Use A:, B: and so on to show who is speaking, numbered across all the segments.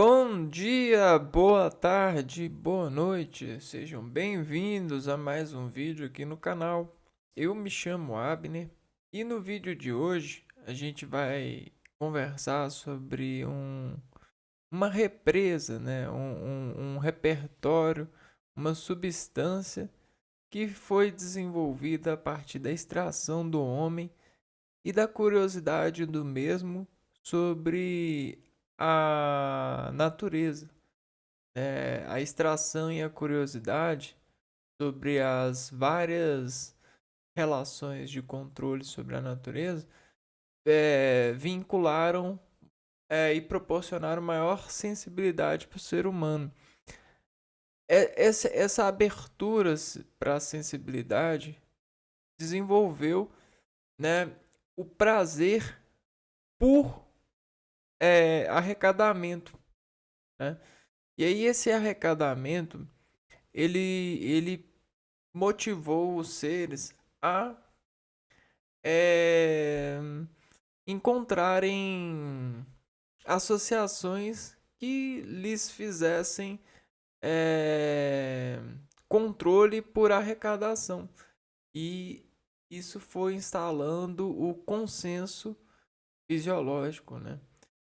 A: Bom dia, boa tarde, boa noite. Sejam bem-vindos a mais um vídeo aqui no canal. Eu me chamo Abner e no vídeo de hoje a gente vai conversar sobre uma represa, né? Um repertório, uma substância que foi desenvolvida a partir da extração do homem e da curiosidade do mesmo sobre a natureza. A extração e a curiosidade sobre as várias relações de controle sobre a natureza vincularam e proporcionaram maior sensibilidade para o ser humano. Essa abertura para a sensibilidade desenvolveu, né, o prazer por arrecadamento, né? E aí esse arrecadamento ele motivou os seres a é, encontrarem associações que lhes fizessem é, controle por arrecadação. E isso foi instalando o consenso fisiológico, né?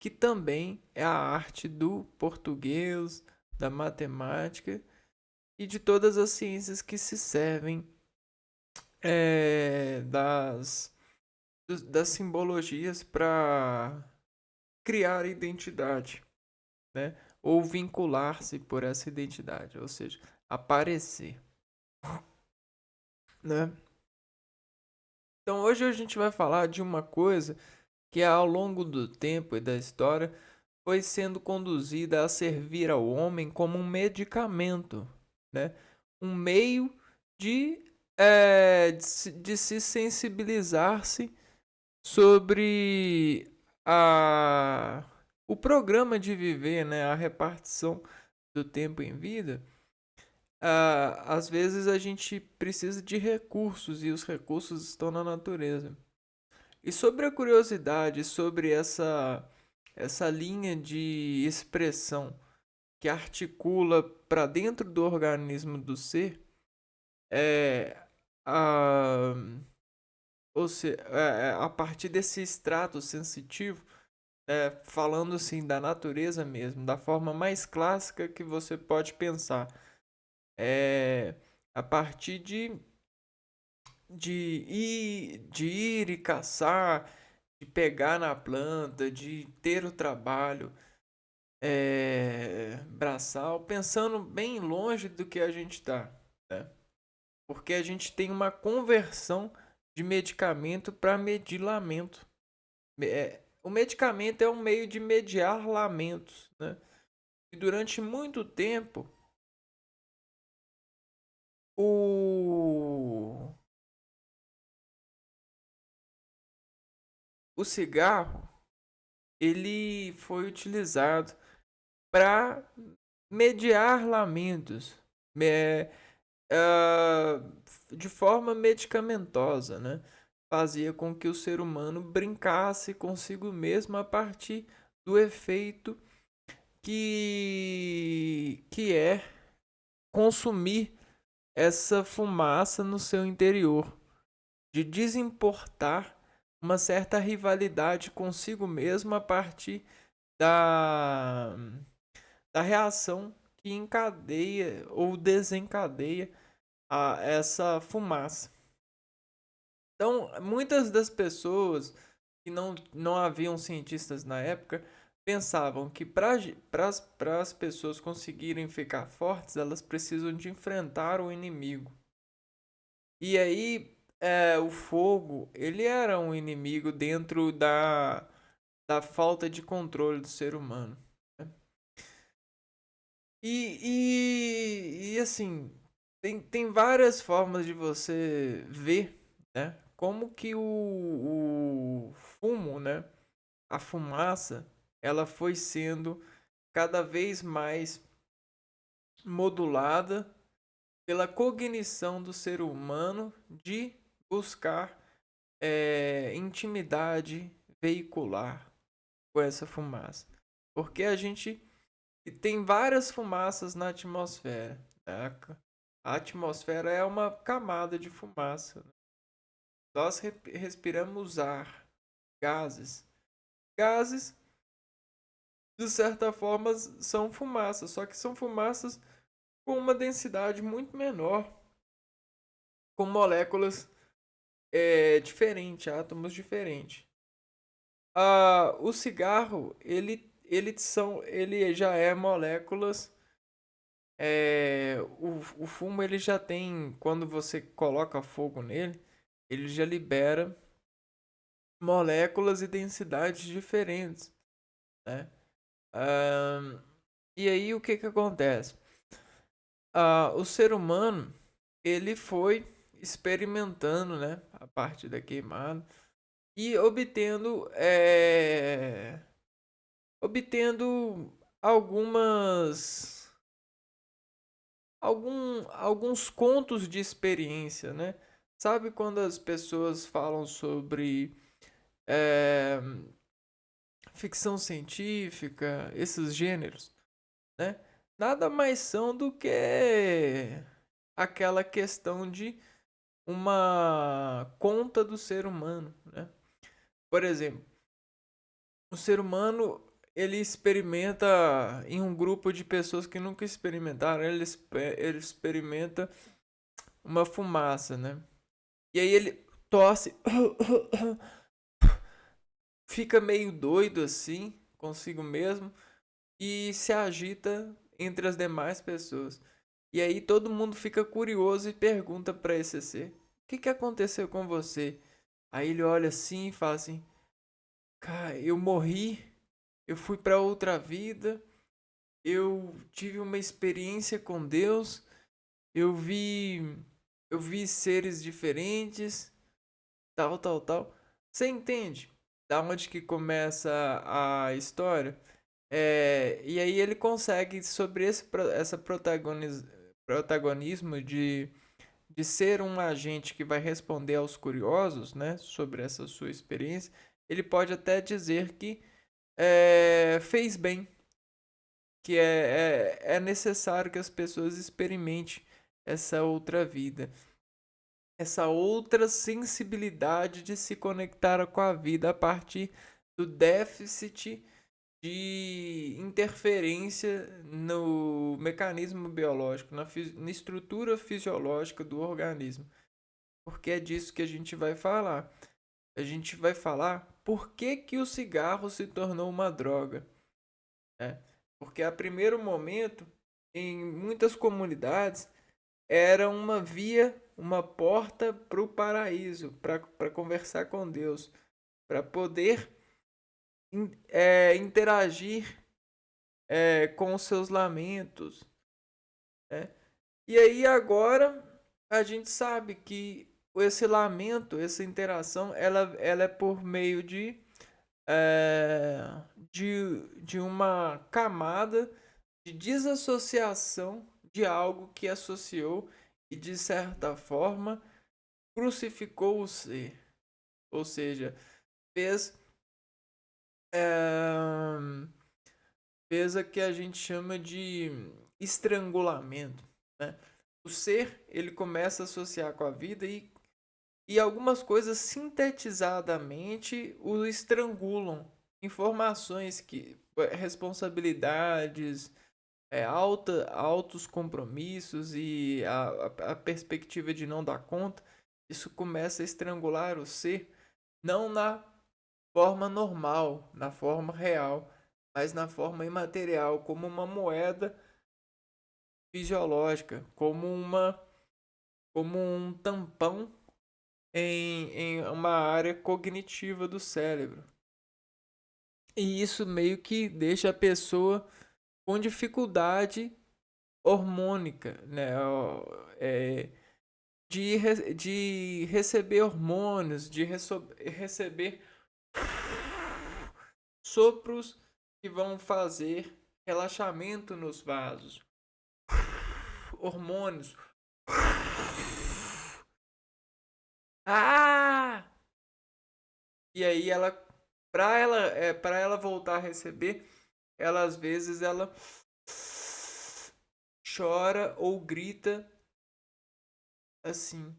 A: Que também é a arte do português, da matemática e de todas as ciências que se servem das simbologias para criar identidade, né? Ou vincular-se por essa identidade, ou seja, aparecer, né? Então hoje a gente vai falar de uma coisa que ao longo do tempo e da história foi sendo conduzida a servir ao homem como um medicamento, né? Um meio de se sensibilizar-se sobre o programa de viver, né? A repartição do tempo em vida. Às vezes a gente precisa de recursos e os recursos estão na natureza. E sobre a curiosidade, sobre essa linha de expressão que articula para dentro do organismo do ser, é, a, ou seja, a partir desse extrato sensitivo, falando assim da natureza mesmo, da forma mais clássica que você pode pensar, é, a partir de ir e caçar, de pegar na planta, de ter o trabalho braçal, pensando bem longe do que a gente está, né? Porque a gente tem uma conversão de medicamento para medir lamento. O medicamento é um meio de mediar lamentos, né? E durante muito tempo, o, o cigarro ele foi utilizado para mediar lamentos, é, ah, de forma medicamentosa, né? Fazia com que o ser humano brincasse consigo mesmo a partir do efeito que é consumir essa fumaça no seu interior, de desimportar uma certa rivalidade consigo mesmo a partir da, da reação que encadeia ou desencadeia essa fumaça. Então, muitas das pessoas que não haviam cientistas na época pensavam que para as pessoas conseguirem ficar fortes, elas precisam de enfrentar o inimigo. E aí, o fogo, ele era um inimigo dentro da falta de controle do ser humano, né? E assim, tem várias formas de você ver, né? Como que o fumo, né? A fumaça, ela foi sendo cada vez mais modulada pela cognição do ser humano de buscar intimidade veicular com essa fumaça. Porque a gente E tem várias fumaças na atmosfera. Né? A atmosfera é uma camada de fumaça. Né? Nós respiramos ar, gases. Gases, de certa forma, são fumaças, só que são fumaças com uma densidade muito menor, com moléculas diferentes, átomos diferentes. O cigarro, ele já é moléculas. O fumo ele já tem, quando você coloca fogo nele, ele já libera moléculas e densidades diferentes, né? Ah, e aí o que que acontece? O ser humano ele foi experimentando, né, a parte da queimada e obtendo algumas alguns contos de experiência, né? Sabe quando as pessoas falam sobre é, ficção científica, esses gêneros, né? Nada mais são do que aquela questão de uma conta do ser humano, né? Por exemplo, o ser humano ele experimenta em um grupo de pessoas que nunca experimentaram, ele experimenta uma fumaça, né? E aí ele tosse, fica meio doido assim, consigo mesmo, e se agita entre as demais pessoas. E aí todo mundo fica curioso e pergunta para esse ser: o que que aconteceu com você? Aí ele olha assim e fala assim: cara, eu morri, eu fui para outra vida, eu tive uma experiência com Deus, eu vi eu vi seres diferentes, tal, tal, tal. Você entende? Da onde que começa a história? E aí ele consegue, sobre essa protagonismo de ser um agente que vai responder aos curiosos, né, sobre essa sua experiência, ele pode até dizer que fez bem, que é necessário que as pessoas experimentem essa outra vida, essa outra sensibilidade de se conectar com a vida a partir do déficit de interferência no mecanismo biológico, na estrutura fisiológica do organismo. Porque é disso que a gente vai falar. A gente vai falar por que, que o cigarro se tornou uma droga. Né? Porque a primeiro momento, em muitas comunidades, era uma via, uma porta para o paraíso, para conversar com Deus, para poder interagir com os seus lamentos. Né? E aí agora a gente sabe que esse lamento, essa interação, ela é por meio é, de uma camada de desassociação de algo que associou e de certa forma crucificou o ser. Ou seja, fez, é, fez a que a gente chama de estrangulamento. Né? O ser ele começa a associar com a vida e algumas coisas sintetizadamente o estrangulam. Informações que responsabilidades, altos compromissos e a perspectiva de não dar conta, isso começa a estrangular o ser, não na forma normal, na forma real, mas na forma imaterial, como uma moeda fisiológica, como um tampão em uma área cognitiva do cérebro. E isso meio que deixa a pessoa com dificuldade hormônica, né? De receber hormônios, de receber sopros que vão fazer relaxamento nos vasos, hormônios. Ah! E aí para ela voltar a receber, ela às vezes ela chora ou grita assim.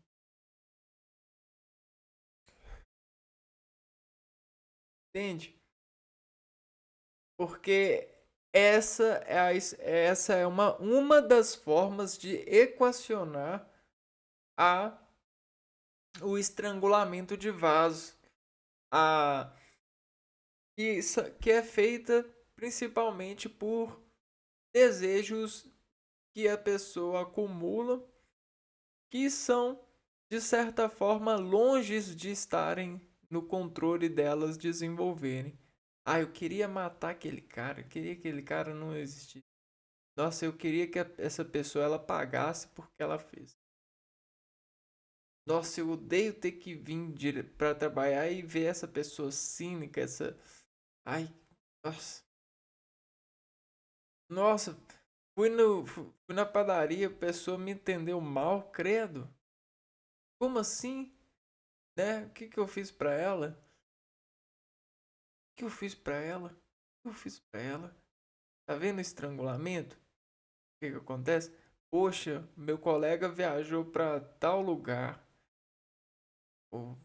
A: Entende? Porque essa é uma das formas de equacionar a, o estrangulamento de vaso. A, que é feita principalmente por desejos que a pessoa acumula, que são, de certa forma, longe de estarem no controle delas desenvolverem. Ah, eu queria matar aquele cara, eu queria que aquele cara não existisse. Nossa, eu queria que essa pessoa ela pagasse porque ela fez. Nossa, eu odeio ter que vir para trabalhar e ver essa pessoa cínica, essa. Ai, nossa. Nossa, fui na padaria, a pessoa me entendeu mal, credo. Como assim? Né? O que que eu fiz pra ela? O que eu fiz pra ela? O que eu fiz pra ela? Tá vendo o estrangulamento? O que que acontece? Poxa, meu colega viajou pra tal lugar. Pô,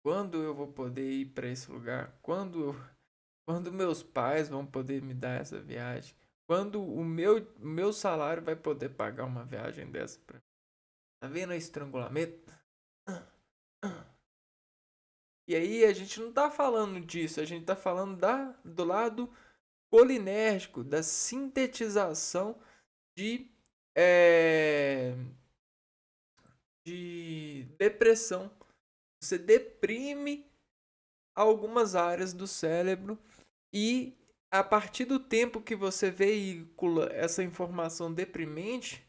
A: quando eu vou poder ir pra esse lugar? Quando meus pais vão poder me dar essa viagem? Quando o meu salário vai poder pagar uma viagem dessa pra... Tá vendo o estrangulamento? E aí a gente não tá falando disso, a gente tá falando do lado colinérgico, da sintetização de, é, de depressão. Você deprime algumas áreas do cérebro e a partir do tempo que você veicula essa informação deprimente,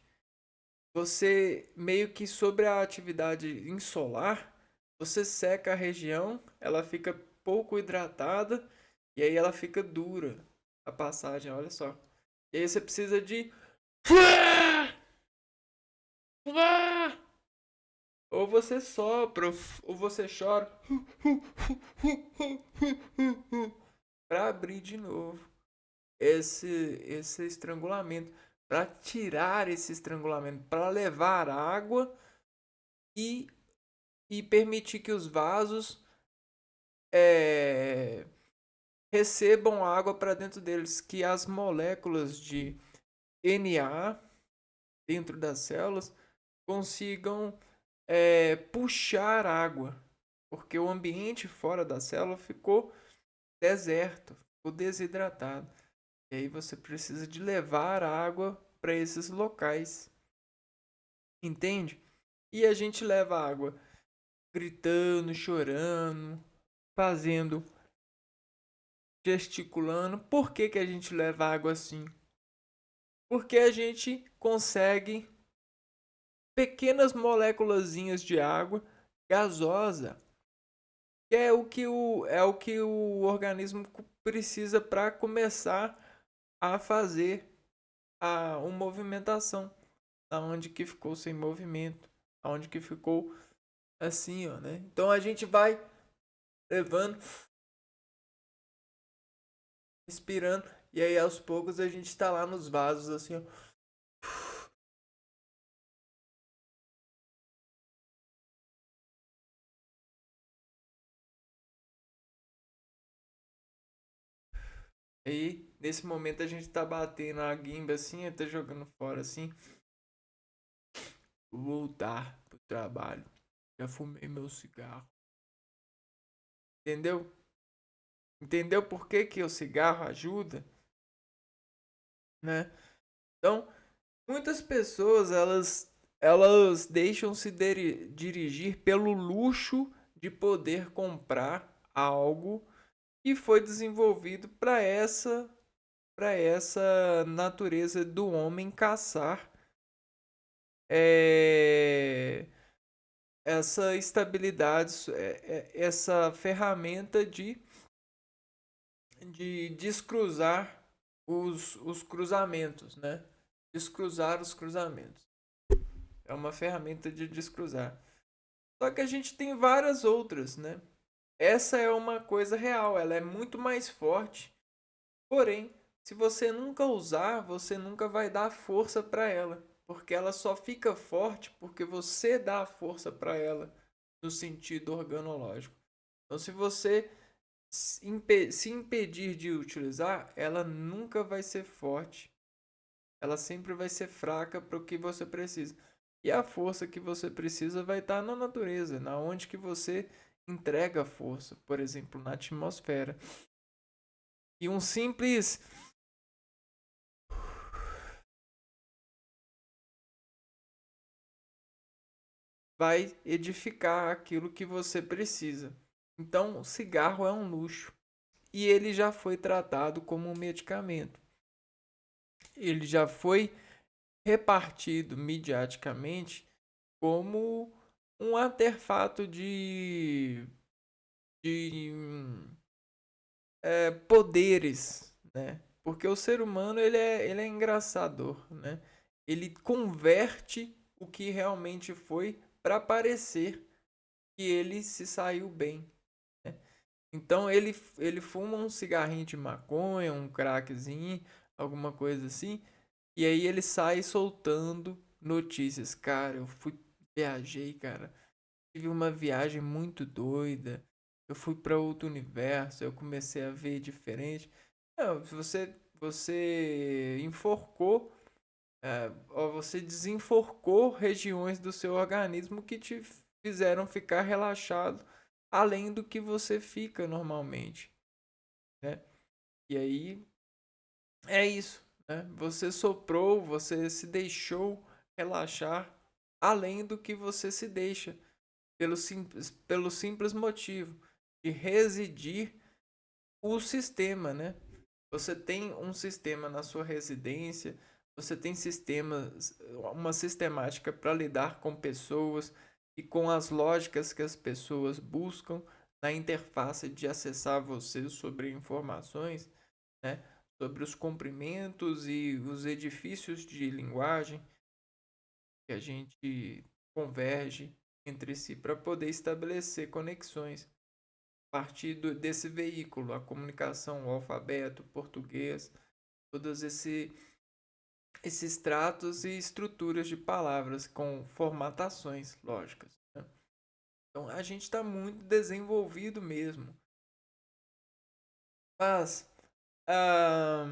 A: você meio que sobre a atividade insolar, você seca a região, ela fica pouco hidratada e aí ela fica dura a passagem, olha só. E aí você precisa de ou você sopra, ou você chora para abrir de novo esse estrangulamento, para tirar esse estrangulamento, para levar água e, e permitir que os vasos é, recebam água para dentro deles, que as moléculas de Na dentro das células consigam puxar água, porque o ambiente fora da célula ficou deserto, ficou desidratado. E aí você precisa de levar água para esses locais, entende? E a gente leva água gritando, chorando, fazendo, gesticulando. Por que que a gente leva água assim? Porque a gente consegue pequenas moléculazinhas de água gasosa, que é o que o organismo precisa para começar a fazer uma movimentação, aonde que ficou sem movimento, aonde que ficou assim, ó, né? Então a gente vai levando, respirando, e aí aos poucos a gente tá lá nos vasos assim, ó. Aí nesse momento a gente tá batendo a guimba assim, tá jogando fora assim. Vou voltar pro trabalho. Já fumei meu cigarro. Entendeu? Entendeu por que que o cigarro ajuda, né? Então, muitas pessoas elas deixam se dirigir pelo luxo de poder comprar algo que foi desenvolvido para essa natureza do homem caçar é, essa estabilidade, essa ferramenta de descruzar os cruzamentos, né? Descruzar os cruzamentos. É uma ferramenta de descruzar. Só que a gente tem várias outras, né? Essa é uma coisa real, ela é muito mais forte, porém Se você nunca usar, você nunca vai dar força para ela, porque ela só fica forte porque você dá a força para ela no sentido organológico. Então, se você se impedir de utilizar, ela nunca vai ser forte. Ela sempre vai ser fraca para o que você precisa. E a força que você precisa vai estar na natureza, na onde que você entrega a força, por exemplo, na atmosfera. E um simples vai edificar aquilo que você precisa. Então, o cigarro é um luxo e ele já foi tratado como um medicamento. Ele já foi repartido midiaticamente como um artefato de poderes, né? Porque o ser humano ele é engraçador, né? Ele converte o que realmente foi para parecer que ele se saiu bem. Né? Então ele fuma um cigarrinho de maconha, um crackzinho, alguma coisa assim, e aí ele sai soltando notícias. Cara, viajei, cara. Tive uma viagem muito doida. Eu fui para outro universo, eu comecei a ver diferente. Não, você enforcou, ou você desenforcou regiões do seu organismo que te fizeram ficar relaxado além do que você fica normalmente, né? E aí é isso, né? Você soprou, você se deixou relaxar além do que você se deixa, pelo simples motivo de residir o sistema, né? Você tem um sistema na sua residência, você tem sistemas, uma sistemática para lidar com pessoas e com as lógicas que as pessoas buscam na interface de acessar você sobre informações, né? Sobre os comprimentos e os edifícios de linguagem que a gente converge entre si para poder estabelecer conexões a partir desse veículo, a comunicação, o alfabeto, o português, todos esses tratos e estruturas de palavras com formatações lógicas. Né? Então a gente está muito desenvolvido mesmo. Mas ah,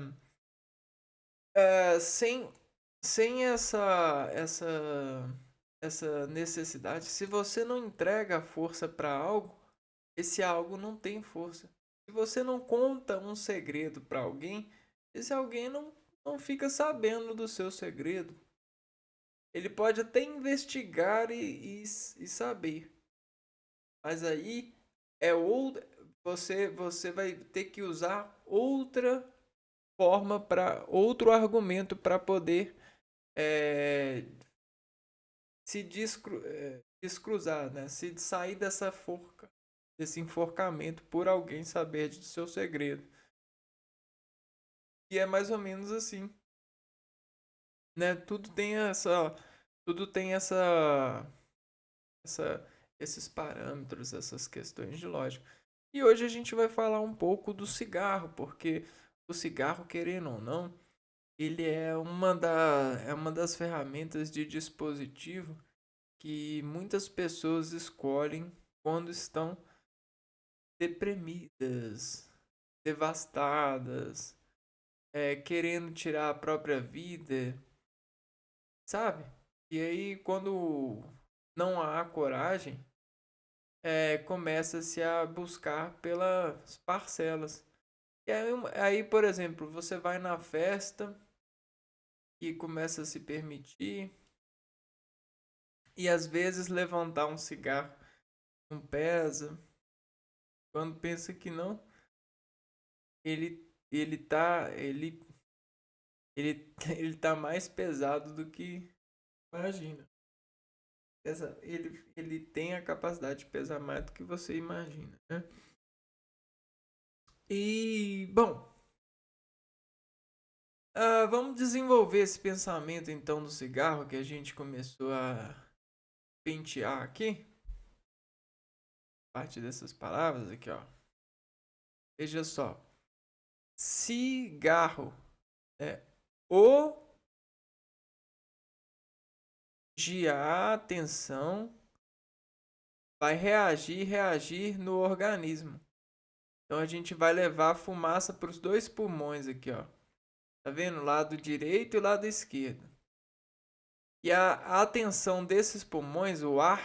A: sem, sem essa necessidade, se você não entrega a força para algo, esse algo não tem força. Se você não conta um segredo para alguém, esse alguém não fica sabendo do seu segredo. Ele pode até investigar e saber. Mas aí é outra. Você vai ter que usar outra forma para outro argumento para poder é, descruzar, né? Se sair dessa forca, desse enforcamento por alguém saber do seu segredo. E é mais ou menos assim, né? Tudo tem esses parâmetros, essas questões de lógica. E hoje a gente vai falar um pouco do cigarro, porque o cigarro, querendo ou não, ele é uma das ferramentas de dispositivo que muitas pessoas escolhem quando estão deprimidas, devastadas, querendo tirar a própria vida, sabe? E aí, quando não há coragem, começa-se a buscar pelas parcelas. E aí, por exemplo, você vai na festa e começa a se permitir, e às vezes levantar um cigarro não pesa, quando pensa que não, ele tá, ele tá mais pesado do que imagina. Ele tem a capacidade de pesar mais do que você imagina, né? E, bom, vamos desenvolver esse pensamento então do cigarro que a gente começou a pentear aqui. A partir dessas palavras aqui, ó. Veja só. Cigarro O de a tensão vai reagir no organismo. Então a gente vai levar a fumaça para os dois pulmões aqui, ó. Tá vendo? Lado direito e lado esquerdo. E a tensão desses pulmões, o ar,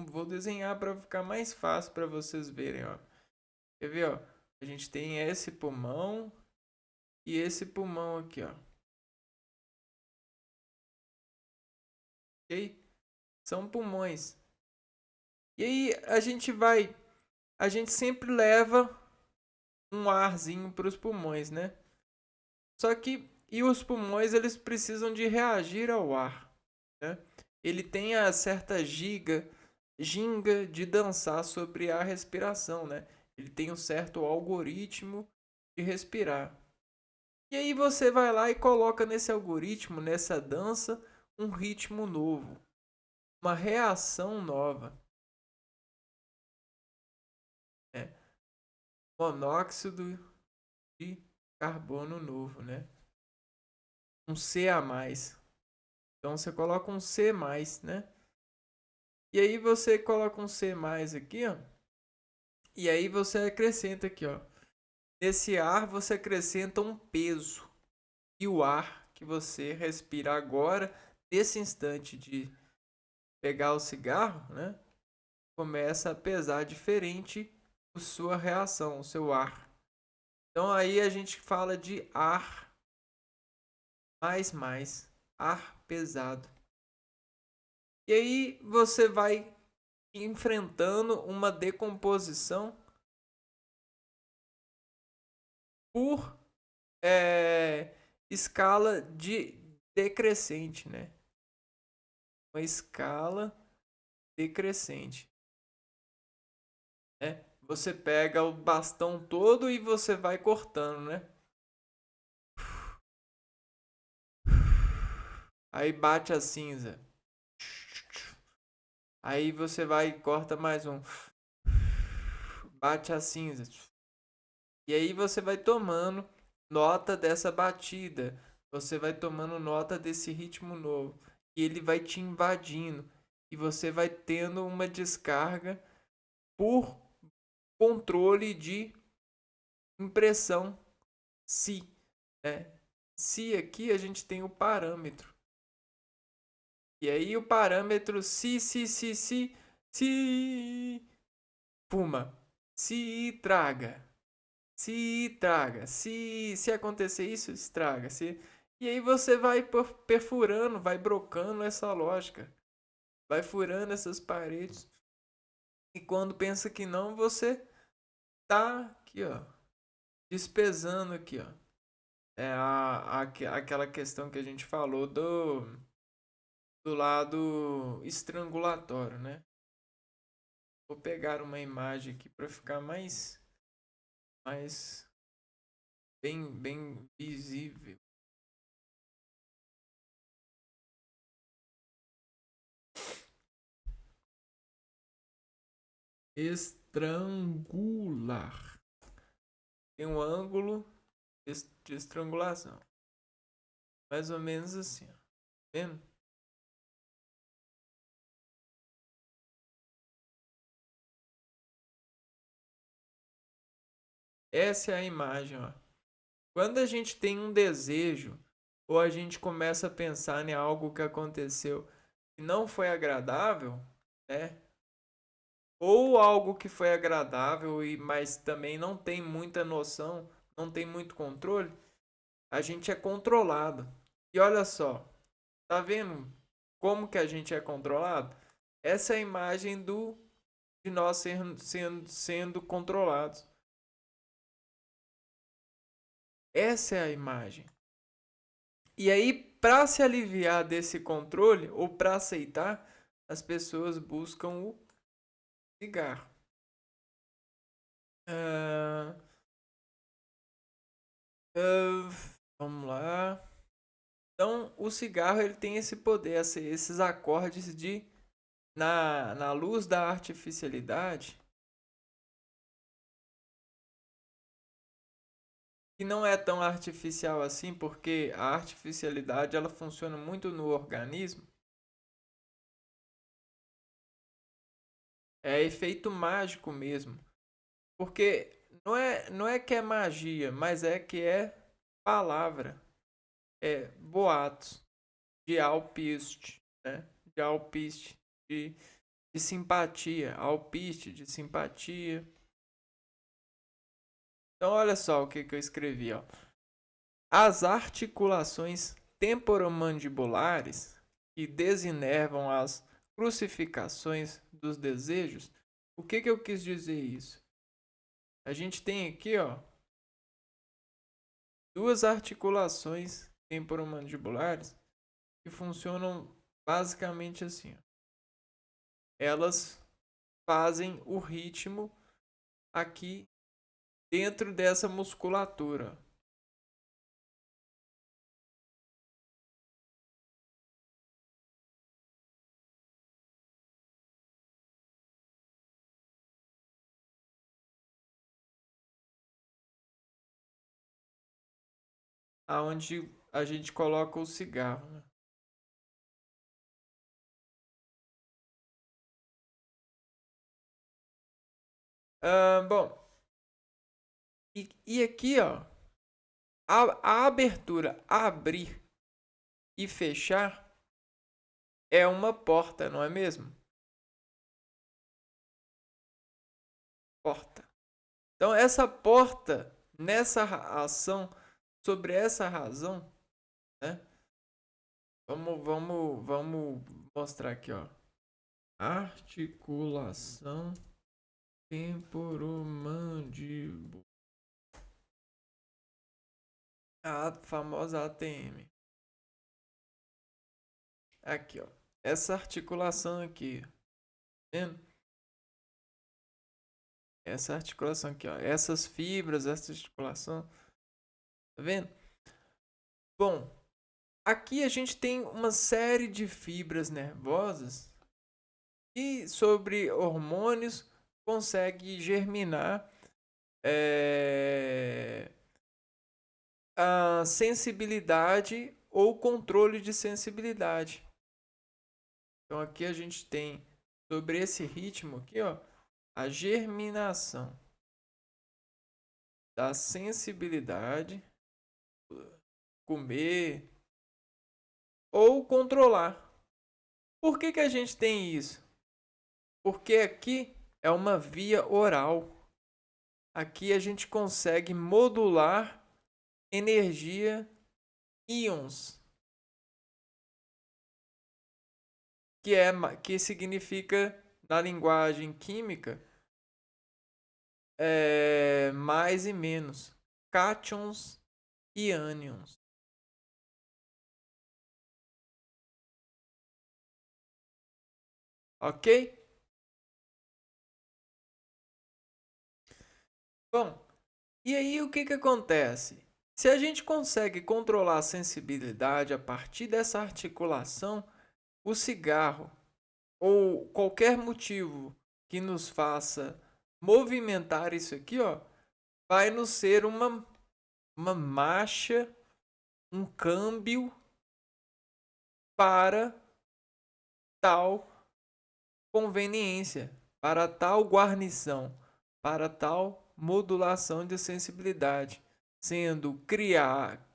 A: vou desenhar para ficar mais fácil para vocês verem, ó. Quer ver, ó? A gente tem esse pulmão e esse pulmão aqui, ó. Ok? São pulmões. E aí a gente sempre leva um arzinho para os pulmões, né? Só que e os pulmões eles precisam de reagir ao ar, né? Ele tem a certa ginga de dançar sobre a respiração, né? Ele tem um certo algoritmo de respirar. E aí você vai lá e coloca nesse algoritmo, nessa dança, um ritmo novo, uma reação nova, né? Monóxido de carbono novo, né? Um C a mais. Então você coloca um C mais, né? E aí você coloca um C mais aqui, ó. E aí você acrescenta aqui, ó. Nesse ar você acrescenta um peso. E o ar que você respira agora, nesse instante de pegar o cigarro, né? Começa a pesar diferente a sua reação, o seu ar. Então aí a gente fala de ar mais, ar pesado. E aí você vai enfrentando uma decomposição por escala de decrescente, né? Uma escala decrescente, né? Você pega o bastão todo e você vai cortando, né? Aí bate a cinza. Aí você vai e corta mais um. Bate a cinza. E aí você vai tomando nota dessa batida. Você vai tomando nota desse ritmo novo. E ele vai te invadindo. E você vai tendo uma descarga por controle de impressão si. Né? Si aqui a gente tem o parâmetro. E aí o parâmetro si, fuma. Se traga. Se traga. Se acontecer isso, estraga. E aí você vai perfurando, vai brocando essa lógica. Vai furando essas paredes. E quando pensa que não, você tá aqui, ó. Despesando aqui, ó. É aquela questão que a gente falou do lado estrangulatório, né? Vou pegar uma imagem aqui para ficar mais bem visível. Estrangular. Tem um ângulo de estrangulação. Mais ou menos assim, ó. Tá vendo? Essa é a imagem, ó. Quando a gente tem um desejo ou a gente começa a pensar em algo que aconteceu e não foi agradável, né? Ou algo que foi agradável e mas também não tem muita noção, não tem muito controle, a gente é controlado. E olha só, tá vendo como que a gente é controlado? Essa é a imagem de nós sendo controlados. Essa é a imagem. E aí, para se aliviar desse controle ou para aceitar, as pessoas buscam o cigarro. Ah, vamos lá. Então, o cigarro ele tem esse poder, esses acordes de na luz da artificialidade, que não é tão artificial assim, porque a artificialidade ela funciona muito no organismo. É efeito mágico mesmo. Porque não é que é magia, mas é que é palavra. É boatos de alpiste, né? De alpiste, de, de simpatia. Alpiste, de simpatia. Então, olha só o que eu escrevi, ó. As articulações temporomandibulares que desinervam as crucificações dos desejos. O que eu quis dizer isso? A gente tem aqui, ó, duas articulações temporomandibulares que funcionam basicamente assim, ó. Elas fazem o ritmo aqui dentro dessa musculatura. Aonde a gente coloca o cigarro, né? Bom, e aqui, ó, a abertura abrir e fechar é uma porta, não é mesmo? Porta. Então, essa porta, nessa ação, sobre essa razão, né? Vamos mostrar aqui, ó. Articulação temporomandibular. A famosa ATM. Aqui, ó. Essa articulação aqui, tá vendo? Essa articulação aqui, ó. Essas fibras, essa articulação, tá vendo? Bom, aqui a gente tem uma série de fibras nervosas e sobre hormônios consegue germinar a sensibilidade ou controle de sensibilidade. Então aqui a gente tem sobre esse ritmo aqui, ó, a germinação da sensibilidade, comer ou controlar. Por que a gente tem isso? Porque aqui é uma via oral. Aqui a gente consegue modular energia íons, que significa na linguagem química mais e menos, cátions e ânions. Ok? Bom, e aí o que acontece? Se a gente consegue controlar a sensibilidade a partir dessa articulação, o cigarro ou qualquer motivo que nos faça movimentar isso aqui, ó, vai nos ser uma marcha, um câmbio para tal conveniência, para tal guarnição, para tal modulação de sensibilidade, sendo criar,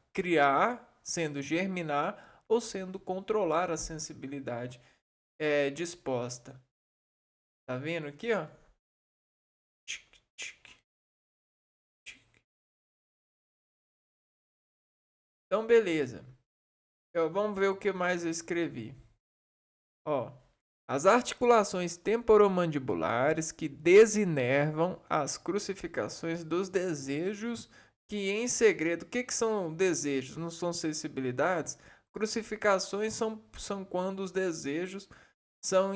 A: sendo germinar ou sendo controlar a sensibilidade disposta. Tá vendo aqui, ó? Então, beleza. Vamos ver o que mais eu escrevi. Ó, as articulações temporomandibulares que desinervam as crucificações dos desejos que em segredo... O que são desejos? Não são sensibilidades? Crucificações são quando os desejos são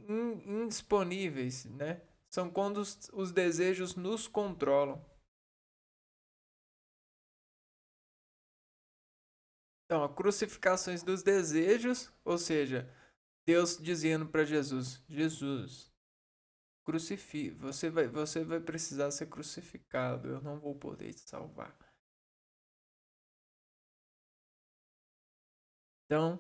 A: indisponíveis, né? São quando os desejos nos controlam. Então, crucificações dos desejos, ou seja, Deus dizendo para Jesus: Jesus, você vai precisar ser crucificado. Eu não vou poder te salvar. Então,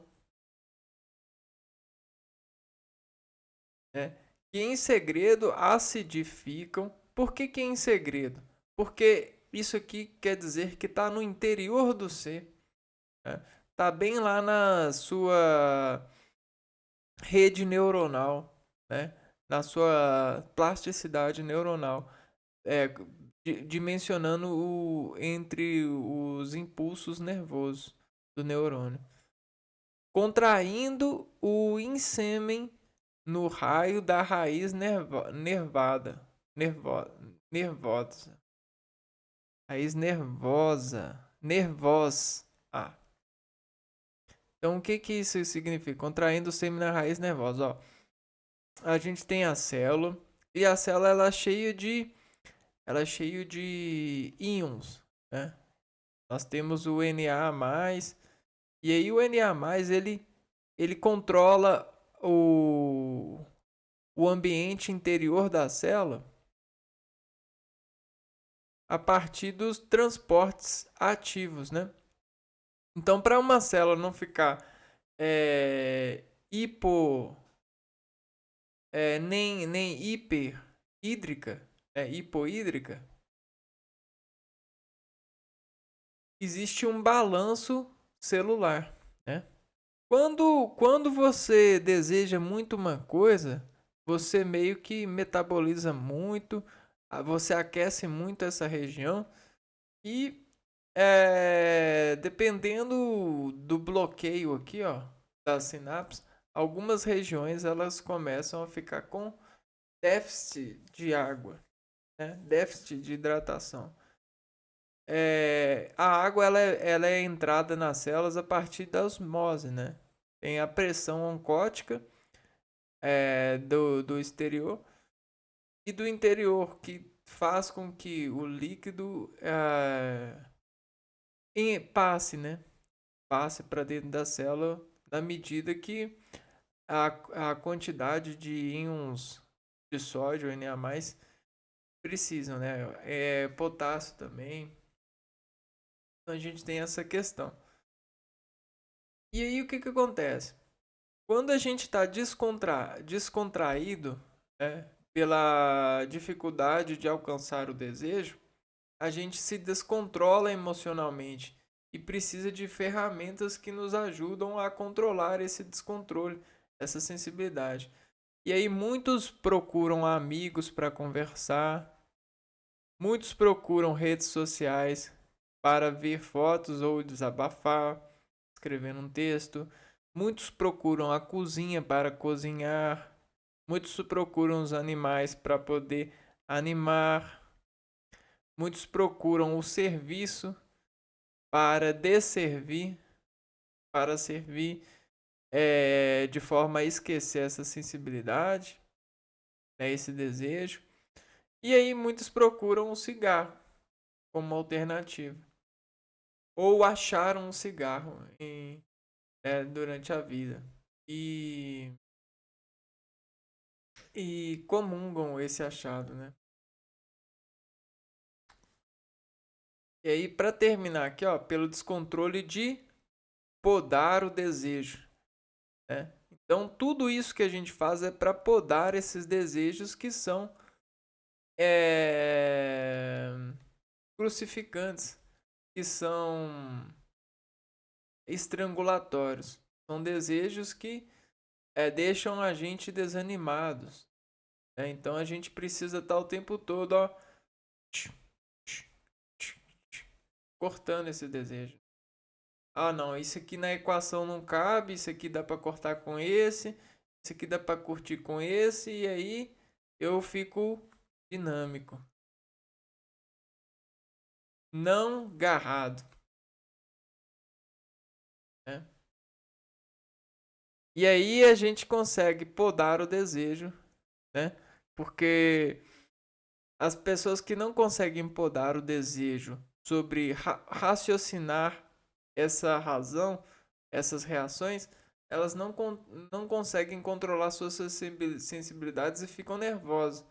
A: né, que em segredo acidificam. Por que em segredo? Porque isso aqui quer dizer que está no interior do ser. Né? Tá bem lá na sua rede neuronal, né? Na sua plasticidade neuronal, dimensionando entre os impulsos nervosos do neurônio, contraindo o insêmen no raio da raiz nervosa, raiz nervosa. Então, o que isso significa? Contraindo o sêmen na raiz nervosa. Ó, a gente tem a célula e a célula ela é cheia de íons, né? Nós temos o Na+, e aí o Na+, ele controla o ambiente interior da célula a partir dos transportes ativos, né? Então, para uma célula não ficar nem hiperhídrica, hipohídrica, existe um balanço celular, né? Quando você deseja muito uma coisa, você meio que metaboliza muito, você aquece muito essa região e dependendo do bloqueio aqui, ó, das sinapses, algumas regiões elas começam a ficar com déficit de água, né? Déficit de hidratação. A água ela é entrada nas células a partir da osmose, né? Tem a pressão oncótica do exterior e do interior, que faz com que o líquido passe, né? Passe para dentro da célula na medida que a quantidade de íons de sódio, Na+, precisam, né? Potássio também. Então a gente tem essa questão. E aí o que acontece? Quando a gente está descontraído, né, pela dificuldade de alcançar o desejo, a gente se descontrola emocionalmente e precisa de ferramentas que nos ajudam a controlar esse descontrole, essa sensibilidade. E aí muitos procuram amigos para conversar, muitos procuram redes sociais para ver fotos ou desabafar, escrevendo um texto. Muitos procuram a cozinha para cozinhar. Muitos procuram os animais para poder animar. Muitos procuram o serviço para desservir, para servir de forma a esquecer essa sensibilidade, né, esse desejo. E aí muitos procuram o cigarro como alternativa. Ou acharam um cigarro durante a vida. E comungam esse achado, né? E aí, para terminar aqui, ó, pelo descontrole de podar o desejo, né? Então, tudo isso que a gente faz é para podar esses desejos que são crucificantes, que são estrangulatórios. São desejos que deixam a gente desanimados. Né? Então, a gente precisa estar o tempo todo, ó, cortando esse desejo. Ah, não, isso aqui na equação não cabe, isso aqui dá para cortar com esse, isso aqui dá para curtir com esse, e aí eu fico dinâmico. Não garrado. Né? E aí a gente consegue podar o desejo, né? Porque as pessoas que não conseguem podar o desejo sobre raciocinar essa razão, essas reações, elas não conseguem controlar suas sensibilidades e ficam nervosas.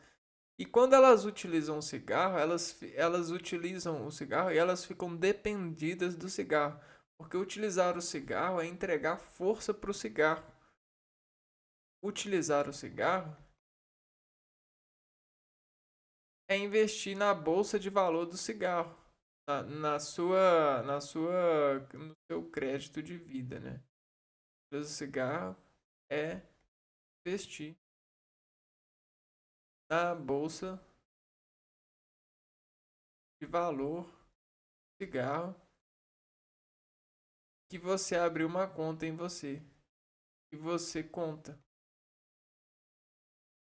A: E quando elas utilizam o cigarro, elas utilizam o cigarro e elas ficam dependidas do cigarro. Porque utilizar o cigarro é entregar força para o cigarro. Utilizar o cigarro é investir na bolsa de valor do cigarro, no seu crédito de vida, né? O cigarro é investir na bolsa de valor do cigarro que você abriu uma conta em você e você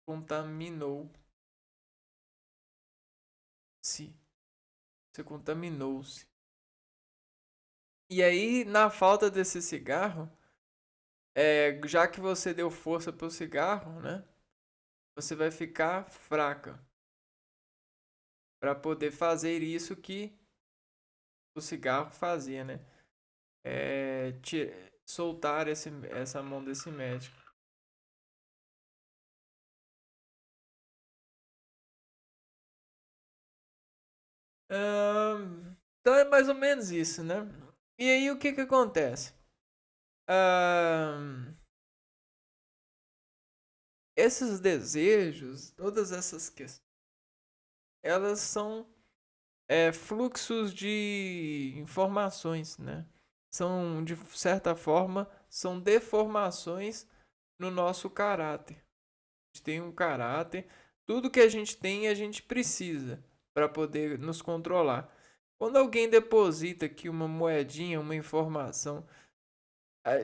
A: contaminou-se. Você contaminou-se. E aí, na falta desse cigarro, já que você deu força pro cigarro, né? Você vai ficar fraca para poder fazer isso que o cigarro fazia, né? Soltar essa mão desse médico. Então é mais ou menos isso, né? E aí o que que acontece? Esses desejos, todas essas questões, elas são fluxos de informações, né? São, de certa forma, são deformações no nosso caráter. A gente tem um caráter, tudo que a gente precisa para poder nos controlar. Quando alguém deposita aqui uma moedinha, uma informação,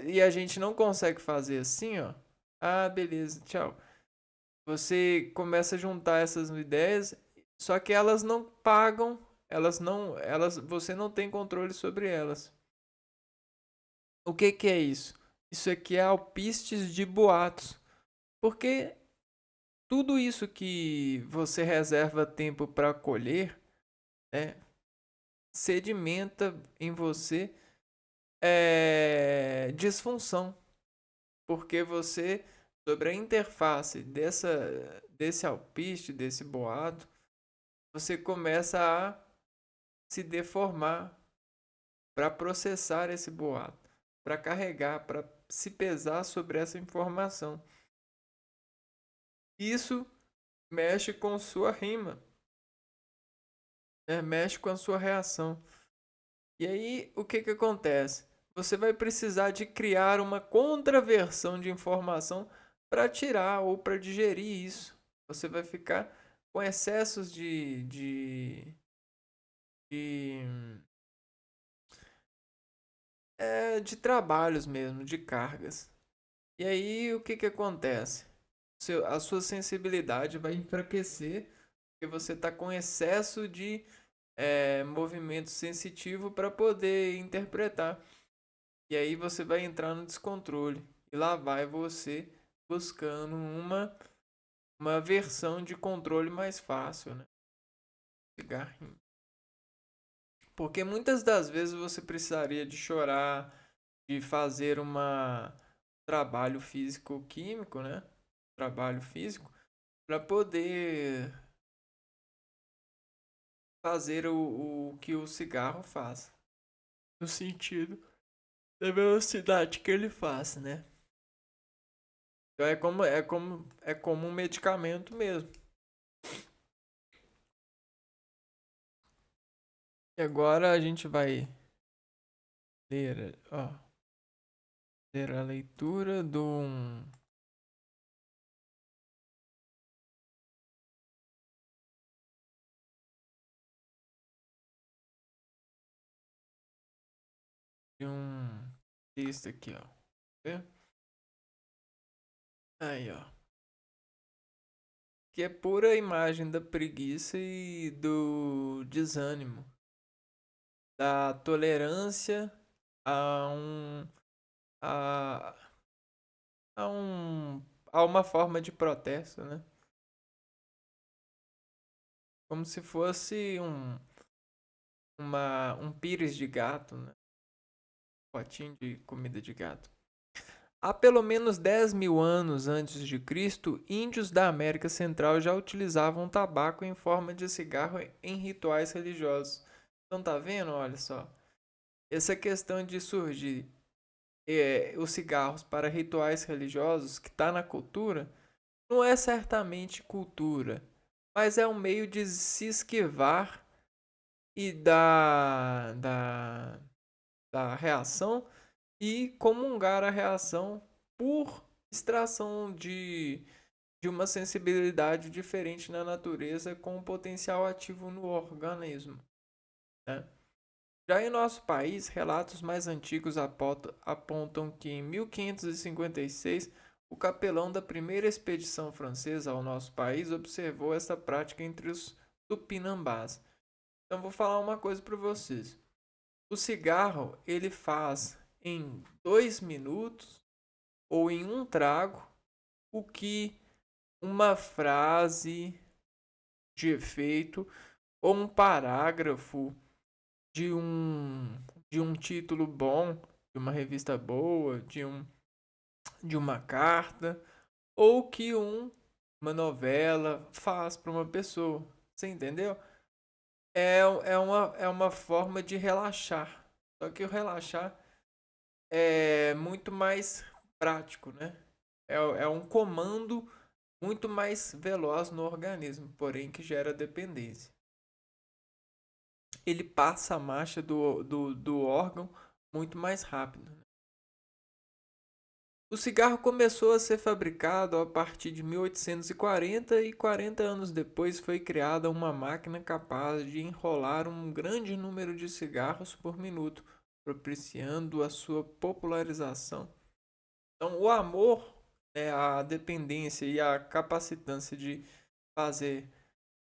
A: e a gente não consegue fazer assim, ó. Ah, beleza, tchau. Você começa a juntar essas ideias, só que elas não pagam, você não tem controle sobre elas. O que que é isso? Isso aqui é alpistes de boatos. Porque tudo isso que você reserva tempo para colher, né, sedimenta em você disfunção. Porque você, sobre a interface desse alpiste, desse boato, você começa a se deformar para processar esse boato, para carregar, para se pesar sobre essa informação. Isso mexe com sua rima, né? Mexe com a sua reação. E aí, o que que acontece? Você vai precisar de criar uma contraversão de informação para tirar ou para digerir isso. Você vai ficar com excessos de, de trabalhos mesmo, de cargas. E aí, o que que acontece? A sua sensibilidade vai enfraquecer porque você está com excesso de movimento sensitivo para poder interpretar. E aí você vai entrar no descontrole. E lá vai você buscando uma versão de controle mais fácil, né? Cigarrinho. Porque muitas das vezes você precisaria de chorar, de fazer um trabalho físico-químico, né? Trabalho físico, para poder fazer o que o cigarro faz. No sentido da velocidade que ele faz, né? Então é como um medicamento mesmo. E agora a gente vai ler a leitura de um texto aqui, ó. Vê? Aí, ó. Que é pura imagem da preguiça e do desânimo, da tolerância a um a, a um a uma forma de protesto, né? Como se fosse um pires de gato, né? Potinho de comida de gato. Há pelo menos 10.000 anos antes de Cristo, índios da América Central já utilizavam tabaco em forma de cigarro em rituais religiosos. Então tá vendo? Olha só. Essa questão de surgir os cigarros para rituais religiosos que está na cultura, não é certamente cultura, mas é um meio de se esquivar e da reação e comungar a reação por extração de uma sensibilidade diferente na natureza com um potencial ativo no organismo, né? Já em nosso país, relatos mais antigos apontam que em 1556 o capelão da primeira expedição francesa ao nosso país observou essa prática entre os tupinambás. Então vou falar uma coisa para vocês. O cigarro ele faz em 2 minutos ou em um trago o que uma frase de efeito ou um parágrafo de um título bom, de uma revista boa, de uma carta, ou que uma novela faz para uma pessoa. Você entendeu? É uma forma de relaxar. Só que o relaxar é muito mais prático, né? É um comando muito mais veloz no organismo, porém que gera dependência. Ele passa a marcha do órgão muito mais rápido. O cigarro começou a ser fabricado a partir de 1840 e 40 anos depois foi criada uma máquina capaz de enrolar um grande número de cigarros por minuto, propiciando a sua popularização. Então, o amor, né, a dependência e a capacitância de fazer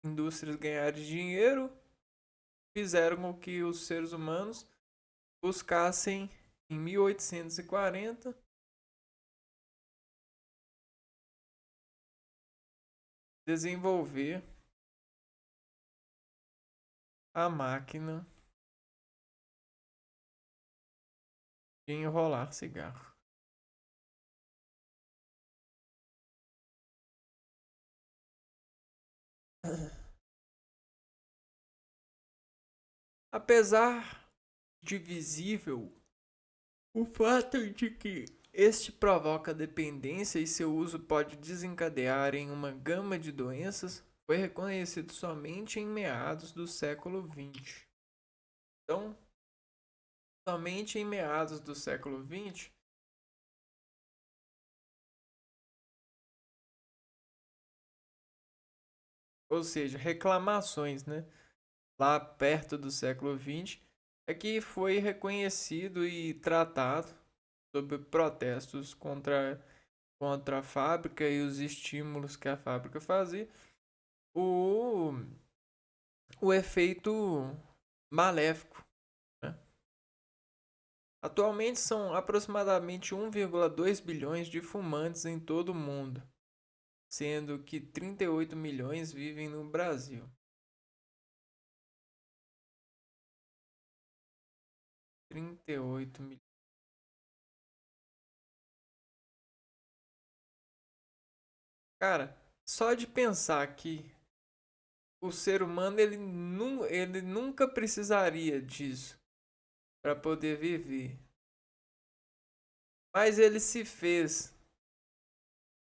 A: indústrias ganharem dinheiro fizeram com que os seres humanos buscassem em 1840 desenvolver a máquina de enrolar cigarro. Apesar de visível, o fato de que este provoca dependência e seu uso pode desencadear em uma gama de doenças foi reconhecido somente em meados do século XX. Então, somente em meados do século XX, ou seja, reclamações, né? Lá perto do século XX, é que foi reconhecido e tratado sobre protestos contra a fábrica e os estímulos que a fábrica fazia, o, o efeito maléfico, né? Atualmente são aproximadamente 1,2 bilhões de fumantes em todo o mundo, sendo que 38 milhões vivem no Brasil. 38 milhões. Cara, só de pensar que o ser humano ele nunca precisaria disso para poder viver. Mas ele se fez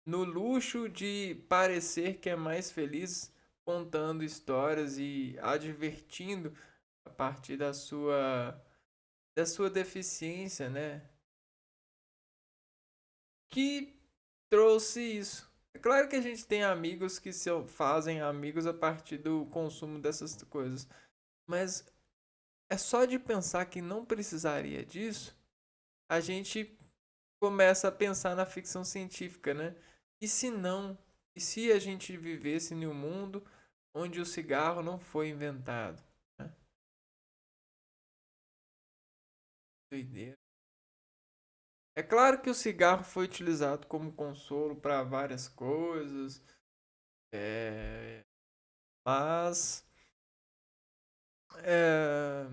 A: no luxo de parecer que é mais feliz contando histórias e advertindo a partir da sua deficiência, né? Que trouxe isso. É claro que a gente tem amigos que se fazem amigos a partir do consumo dessas coisas, mas é só de pensar que não precisaria disso, a gente começa a pensar na ficção científica, né? E se não? E se a gente vivesse em um mundo onde o cigarro não foi inventado? Né? Doideira. É claro que o cigarro foi utilizado como consolo para várias coisas, é, mas, é,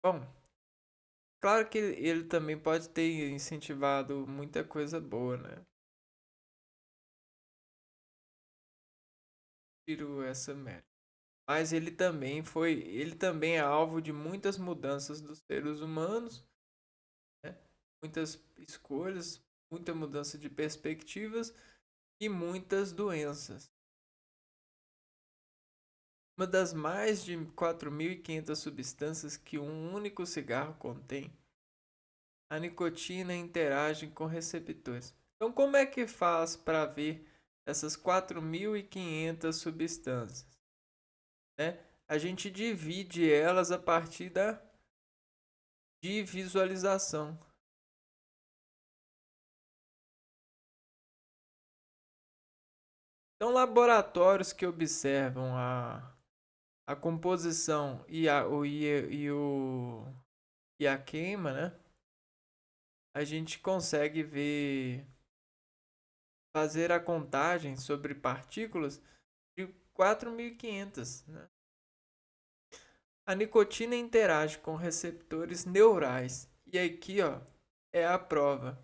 A: bom, Claro que ele também pode ter incentivado muita coisa boa, né? Tiro essa merda. Mas ele também é alvo de muitas mudanças dos seres humanos, né? Muitas escolhas, muita mudança de perspectivas e muitas doenças. Uma das mais de 4.500 substâncias que um único cigarro contém, a nicotina interage com receptores. Então, como é que faz para ver essas 4.500 substâncias? Né? A gente divide elas a partir de visualização. Então, laboratórios que observam a composição e a queima, né? A gente consegue fazer a contagem sobre partículas de 4.500, né? A nicotina interage com receptores neurais. E aqui, ó, é a prova.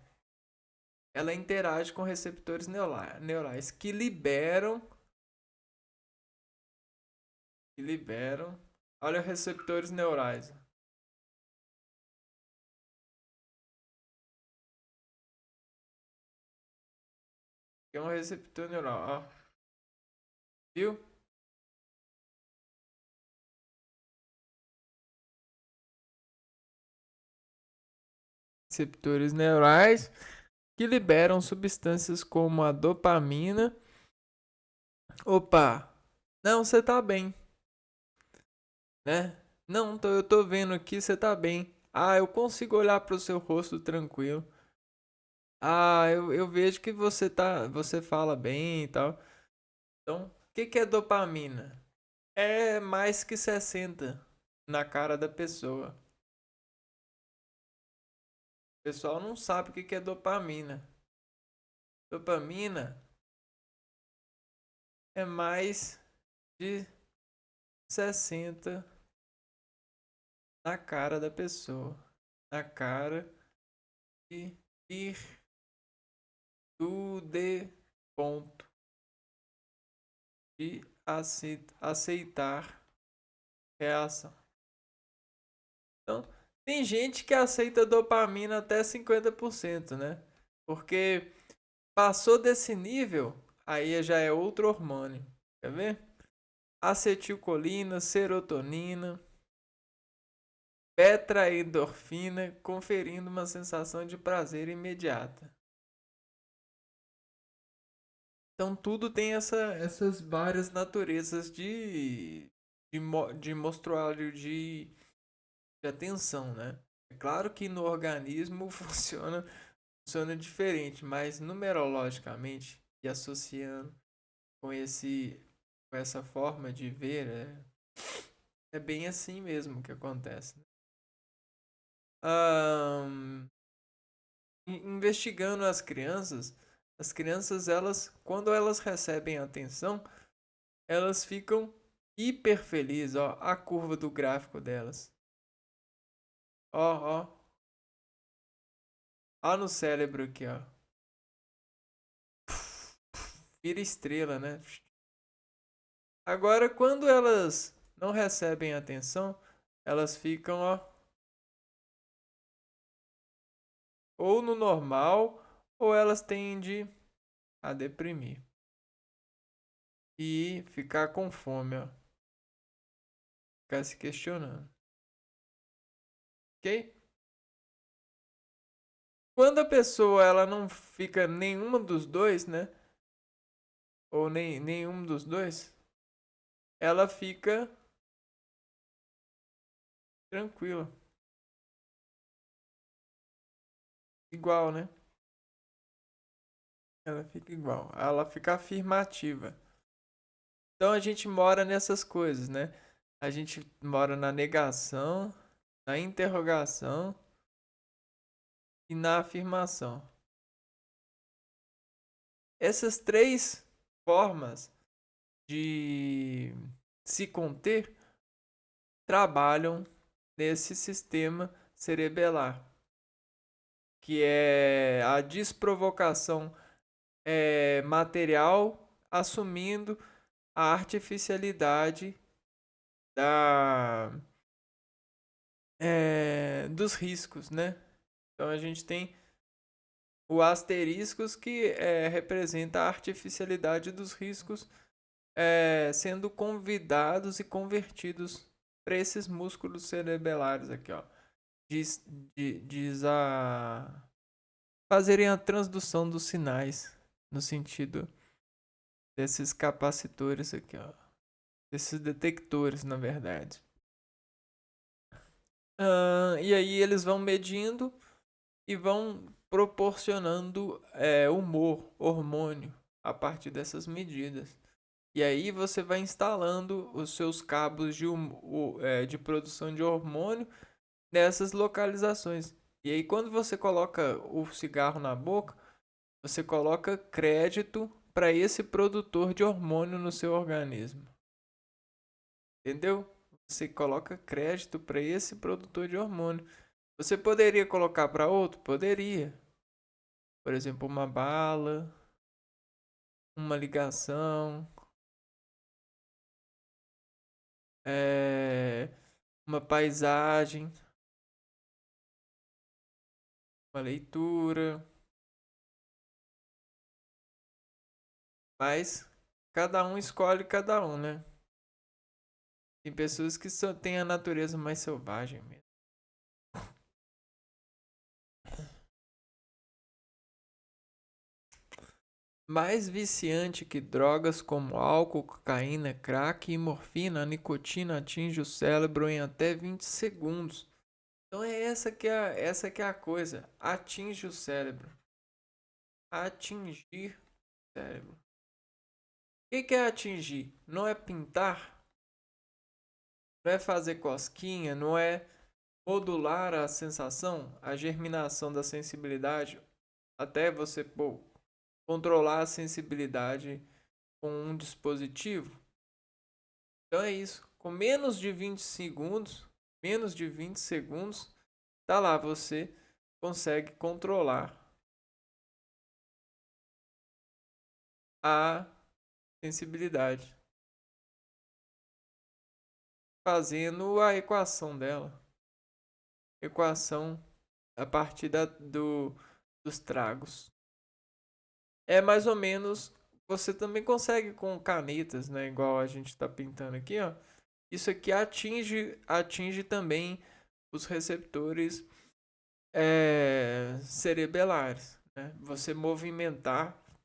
A: Ela interage com receptores neurais que liberam. Olha os receptores neurais. É um receptor neural, ó. Viu? Receptores neurais que liberam substâncias como a dopamina. Opa, não, você tá bem, né? Não, eu tô vendo aqui, você tá bem. Ah, eu consigo olhar pro seu rosto tranquilo. Ah, eu vejo que você fala bem e tal. Então, o que é dopamina? É mais que 60 na cara da pessoa. O pessoal não sabe o que é dopamina. Dopamina é mais de 60 na cara da pessoa. Na cara de virtude ponto de aceitar reação. Então, tem gente que aceita dopamina até 50%, né? Porque passou desse nível, aí já é outro hormônio. Quer ver? Acetilcolina, serotonina, beta-endorfina, conferindo uma sensação de prazer imediata. Então tudo tem essas várias naturezas de mostruário de atenção, né? É claro que no organismo funciona diferente, mas numerologicamente e associando com com essa forma de ver, é bem assim mesmo que acontece. Né? Ahn, Investigando as crianças elas quando elas recebem atenção, elas ficam hiper felizes, ó, a curva do gráfico delas. Ó, ó, ó no cérebro aqui, ó. Vira estrela, né? Agora, quando elas não recebem atenção, elas ficam, ó, ou no normal, ou elas tendem a deprimir e ficar com fome, ó. Ficar se questionando, ok? Quando a pessoa ela não fica nenhuma dos dois, né? Ou nenhum dos dois, ela fica tranquila. Igual, né? Ela fica igual. Ela fica afirmativa. Então a gente mora nessas coisas, né? A gente mora na negação, na interrogação e na afirmação. Essas três formas de se conter trabalham nesse sistema cerebelar, que é a desprovocação material assumindo a artificialidade da, dos riscos, né? Então a gente tem o asteriscos que representa a artificialidade dos riscos sendo convidados e convertidos para esses músculos cerebelares aqui, ó. Diz a fazerem a transdução dos sinais no sentido desses capacitores aqui, ó. Desses detectores, na verdade. E aí eles vão medindo e vão proporcionando humor, hormônio, a partir dessas medidas. E aí você vai instalando os seus cabos de produção de hormônio nessas localizações. E aí quando você coloca o cigarro na boca, você coloca crédito para esse produtor de hormônio no seu organismo. Entendeu? Você coloca crédito para esse produtor de hormônio. Você poderia colocar para outro? Poderia. Por exemplo, uma bala, uma ligação, uma paisagem, uma leitura. Mas cada um escolhe cada um, né? Tem pessoas que só têm a natureza mais selvagem mesmo. Mais viciante que drogas como álcool, cocaína, crack e morfina, a nicotina atinge o cérebro em até 20 segundos. Então é essa que é a coisa. Atinge o cérebro. Atingir o cérebro. O que é atingir? Não é pintar, não é fazer cosquinha, não é modular a sensação, a germinação da sensibilidade, até você controlar a sensibilidade com um dispositivo. Então é isso. Com menos de 20 segundos, tá lá, você consegue controlar a sensibilidade, fazendo a equação dela. Equação a partir dos tragos. É mais ou menos. Você também consegue com canetas, né? Igual a gente está pintando aqui, ó. Isso aqui atinge também os receptores cerebelares, né? Você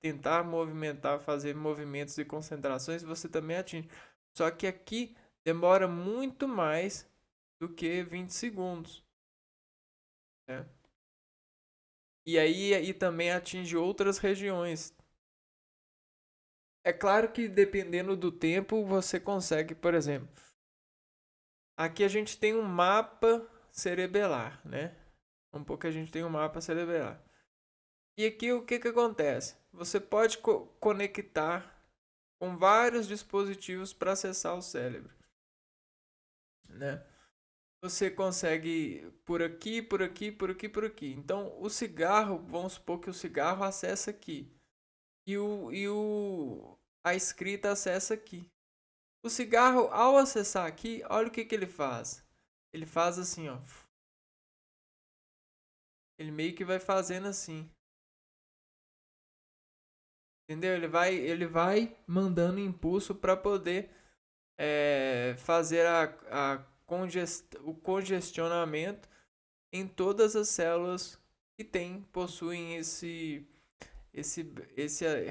A: tentar movimentar, fazer movimentos e concentrações, você também atinge. Só que aqui demora muito mais do que 20 segundos, né? E aí também atinge outras regiões. É claro que dependendo do tempo você consegue, por exemplo, aqui a gente tem um mapa cerebelar, né? Um pouco a gente tem um mapa cerebelar. E aqui o que acontece? Você pode conectar com vários dispositivos para acessar o cérebro, né? Você consegue por aqui, por aqui, por aqui, por aqui. Então, o cigarro, vamos supor que o cigarro acessa aqui. A escrita acessa aqui. O cigarro, ao acessar aqui, olha o que ele faz. Ele faz assim, ó. Ele meio que vai fazendo assim. Entendeu? Ele vai mandando impulso para poder fazer o congestionamento em todas as células que possuem esse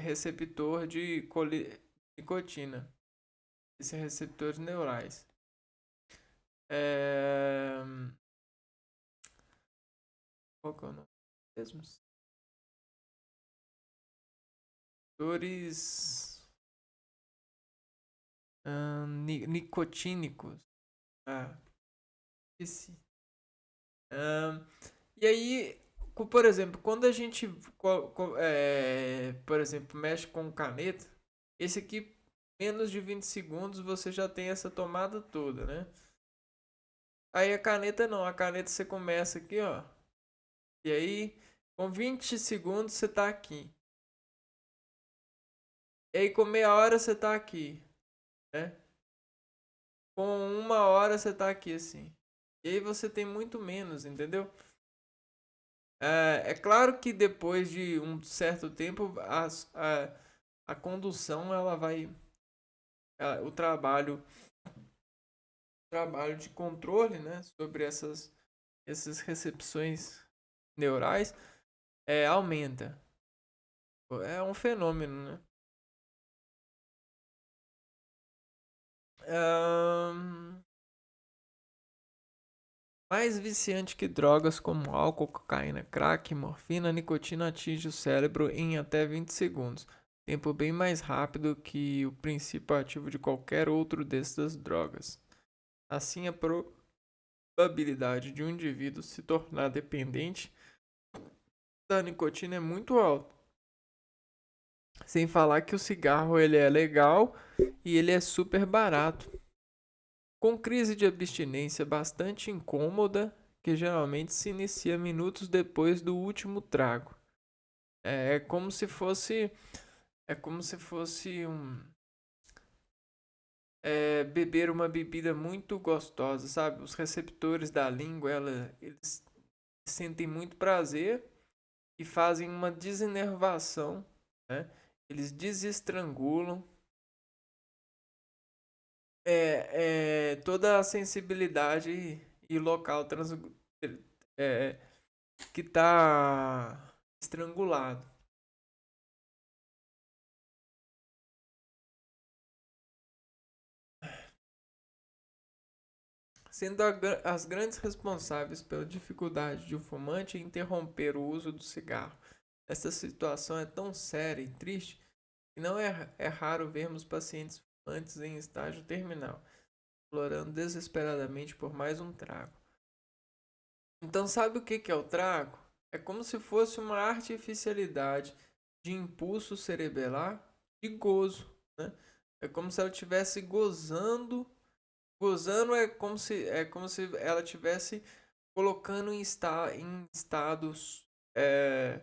A: receptor de nicotina, esses receptores neurais. Qual que é o nome mesmo? Receptores nicotínicos. Esqueci. E aí, por exemplo, quando a gente, por exemplo, mexe com caneta, esse aqui, menos de 20 segundos, você já tem essa tomada toda, né? Aí a caneta não, a caneta você começa aqui, ó. E aí, com 20 segundos você tá aqui. E aí com meia hora você tá aqui, né? Com uma hora você tá aqui assim. E aí você tem muito menos, entendeu? É claro que depois de um certo tempo a condução ela vai. O trabalho de controle, né? Sobre essas recepções neurais aumenta. É um fenômeno, né? Ahn, Mais viciante que drogas como álcool, cocaína, crack, morfina, nicotina atinge o cérebro em até 20 segundos, tempo bem mais rápido que o princípio ativo de qualquer outro dessas drogas. Assim, a probabilidade de um indivíduo se tornar dependente da nicotina é muito alta. Sem falar que o cigarro ele é legal e ele é super barato. Com crise de abstinência bastante incômoda, que geralmente se inicia minutos depois do último trago. É como se fosse. É como se fosse beber uma bebida muito gostosa, sabe? Os receptores da língua, eles sentem muito prazer e fazem uma desenervação, né? Eles desestrangulam toda a sensibilidade e local é, que está estrangulado. Sendo as grandes responsáveis pela dificuldade de um fumante em interromper o uso do cigarro. Essa situação é tão séria e triste que não é raro vermos pacientes fumantes em estágio terminal, implorando desesperadamente por mais um trago. Então, sabe o que é o trago? É como se fosse uma artificialidade de impulso cerebelar de gozo, né? É como se ela estivesse gozando. Gozando é como se ela estivesse colocando em estados é,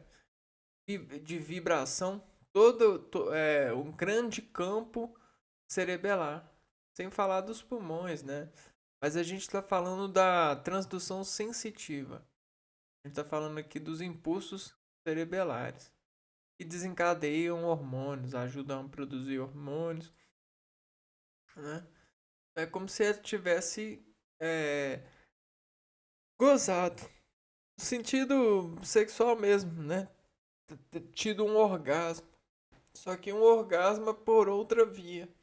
A: de vibração um grande campo cerebelar. Sem falar dos pulmões, né? Mas a gente está falando da transdução sensitiva. A gente está falando aqui dos impulsos cerebelares. Que desencadeiam hormônios, ajudam a produzir hormônios, né? É como se ele tivesse gozado. No sentido sexual mesmo, né? Tido um orgasmo. Só que um orgasmo por outra via.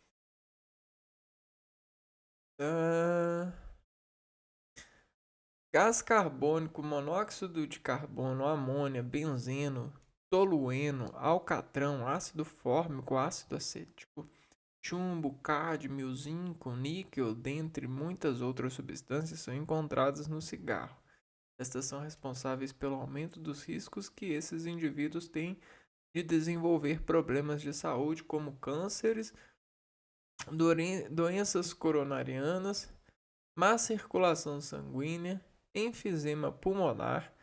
A: Ah, Gás carbônico, monóxido de carbono, amônia, benzeno, tolueno, alcatrão, ácido fórmico, ácido acético, chumbo, cádmio, zinco, níquel, dentre muitas outras substâncias, são encontradas no cigarro. Estas são responsáveis pelo aumento dos riscos que esses indivíduos têm de desenvolver problemas de saúde como cânceres, doenças coronarianas, má circulação sanguínea, enfisema pulmonar,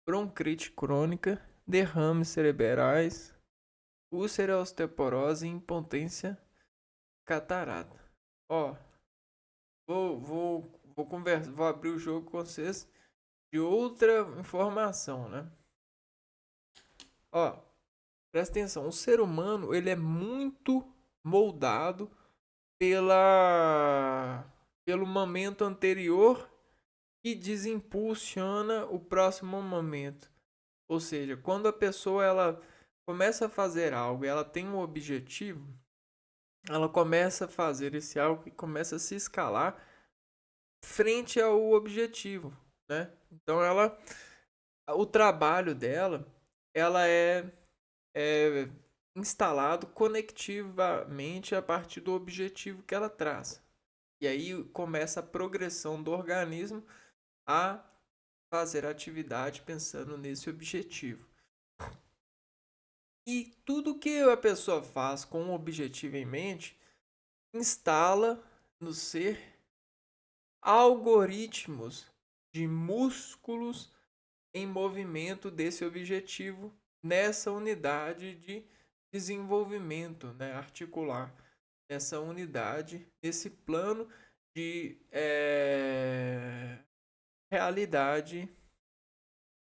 A: bronquite crônica, derrames cerebrais, úlcera, osteoporose, impotência, catarata. Ó, vou abrir o jogo com vocês de outra informação, né? Ó, presta atenção, o ser humano ele é muito moldado pelo momento anterior que desimpulsiona o próximo momento. Ou seja, quando a pessoa ela começa a fazer algo e ela tem um objetivo, ela começa a fazer esse algo e começa a se escalar frente ao objetivo, né? Então o trabalho dela, ela é instalado conectivamente a partir do objetivo que ela traz. E aí começa a progressão do organismo a fazer a atividade pensando nesse objetivo. E tudo que a pessoa faz com um objetivo em mente instala no ser algoritmos de músculos em movimento desse objetivo nessa unidade de desenvolvimento, né, articular, nessa unidade, nesse plano de realidade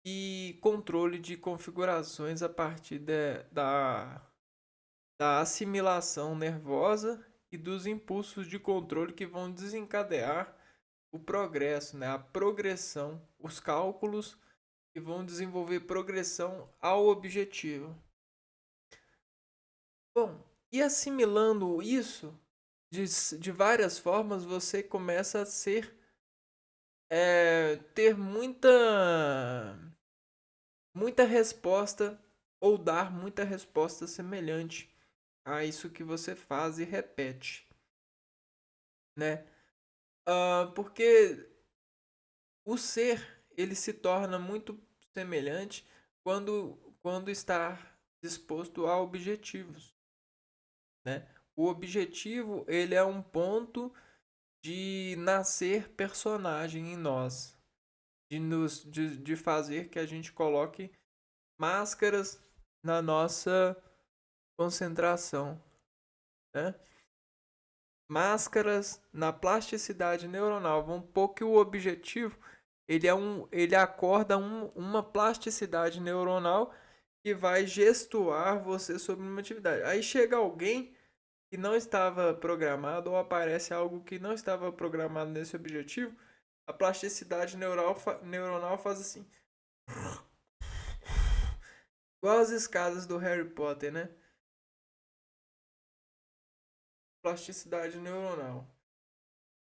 A: e controle de configurações a partir da assimilação nervosa e dos impulsos de controle que vão desencadear o progresso, né? A progressão, os cálculos que vão desenvolver progressão ao objetivo. Bom, e assimilando isso de várias formas, você começa a ter muita resposta ou dar muita resposta semelhante a isso que você faz e repete, né? Porque o ser ele se torna muito semelhante quando está disposto a objetivos, né? O objetivo ele é um ponto de nascer personagem em nós, de fazer que a gente coloque máscaras na nossa concentração, né? Máscaras na plasticidade neuronal. Vamos pôr que o objetivo ele acorda uma plasticidade neuronal que vai gestuar você sobre uma atividade. Aí chega alguém que não estava programado ou aparece algo que não estava programado nesse objetivo, a plasticidade neuronal faz assim. Igual as escadas do Harry Potter, né? Plasticidade neuronal.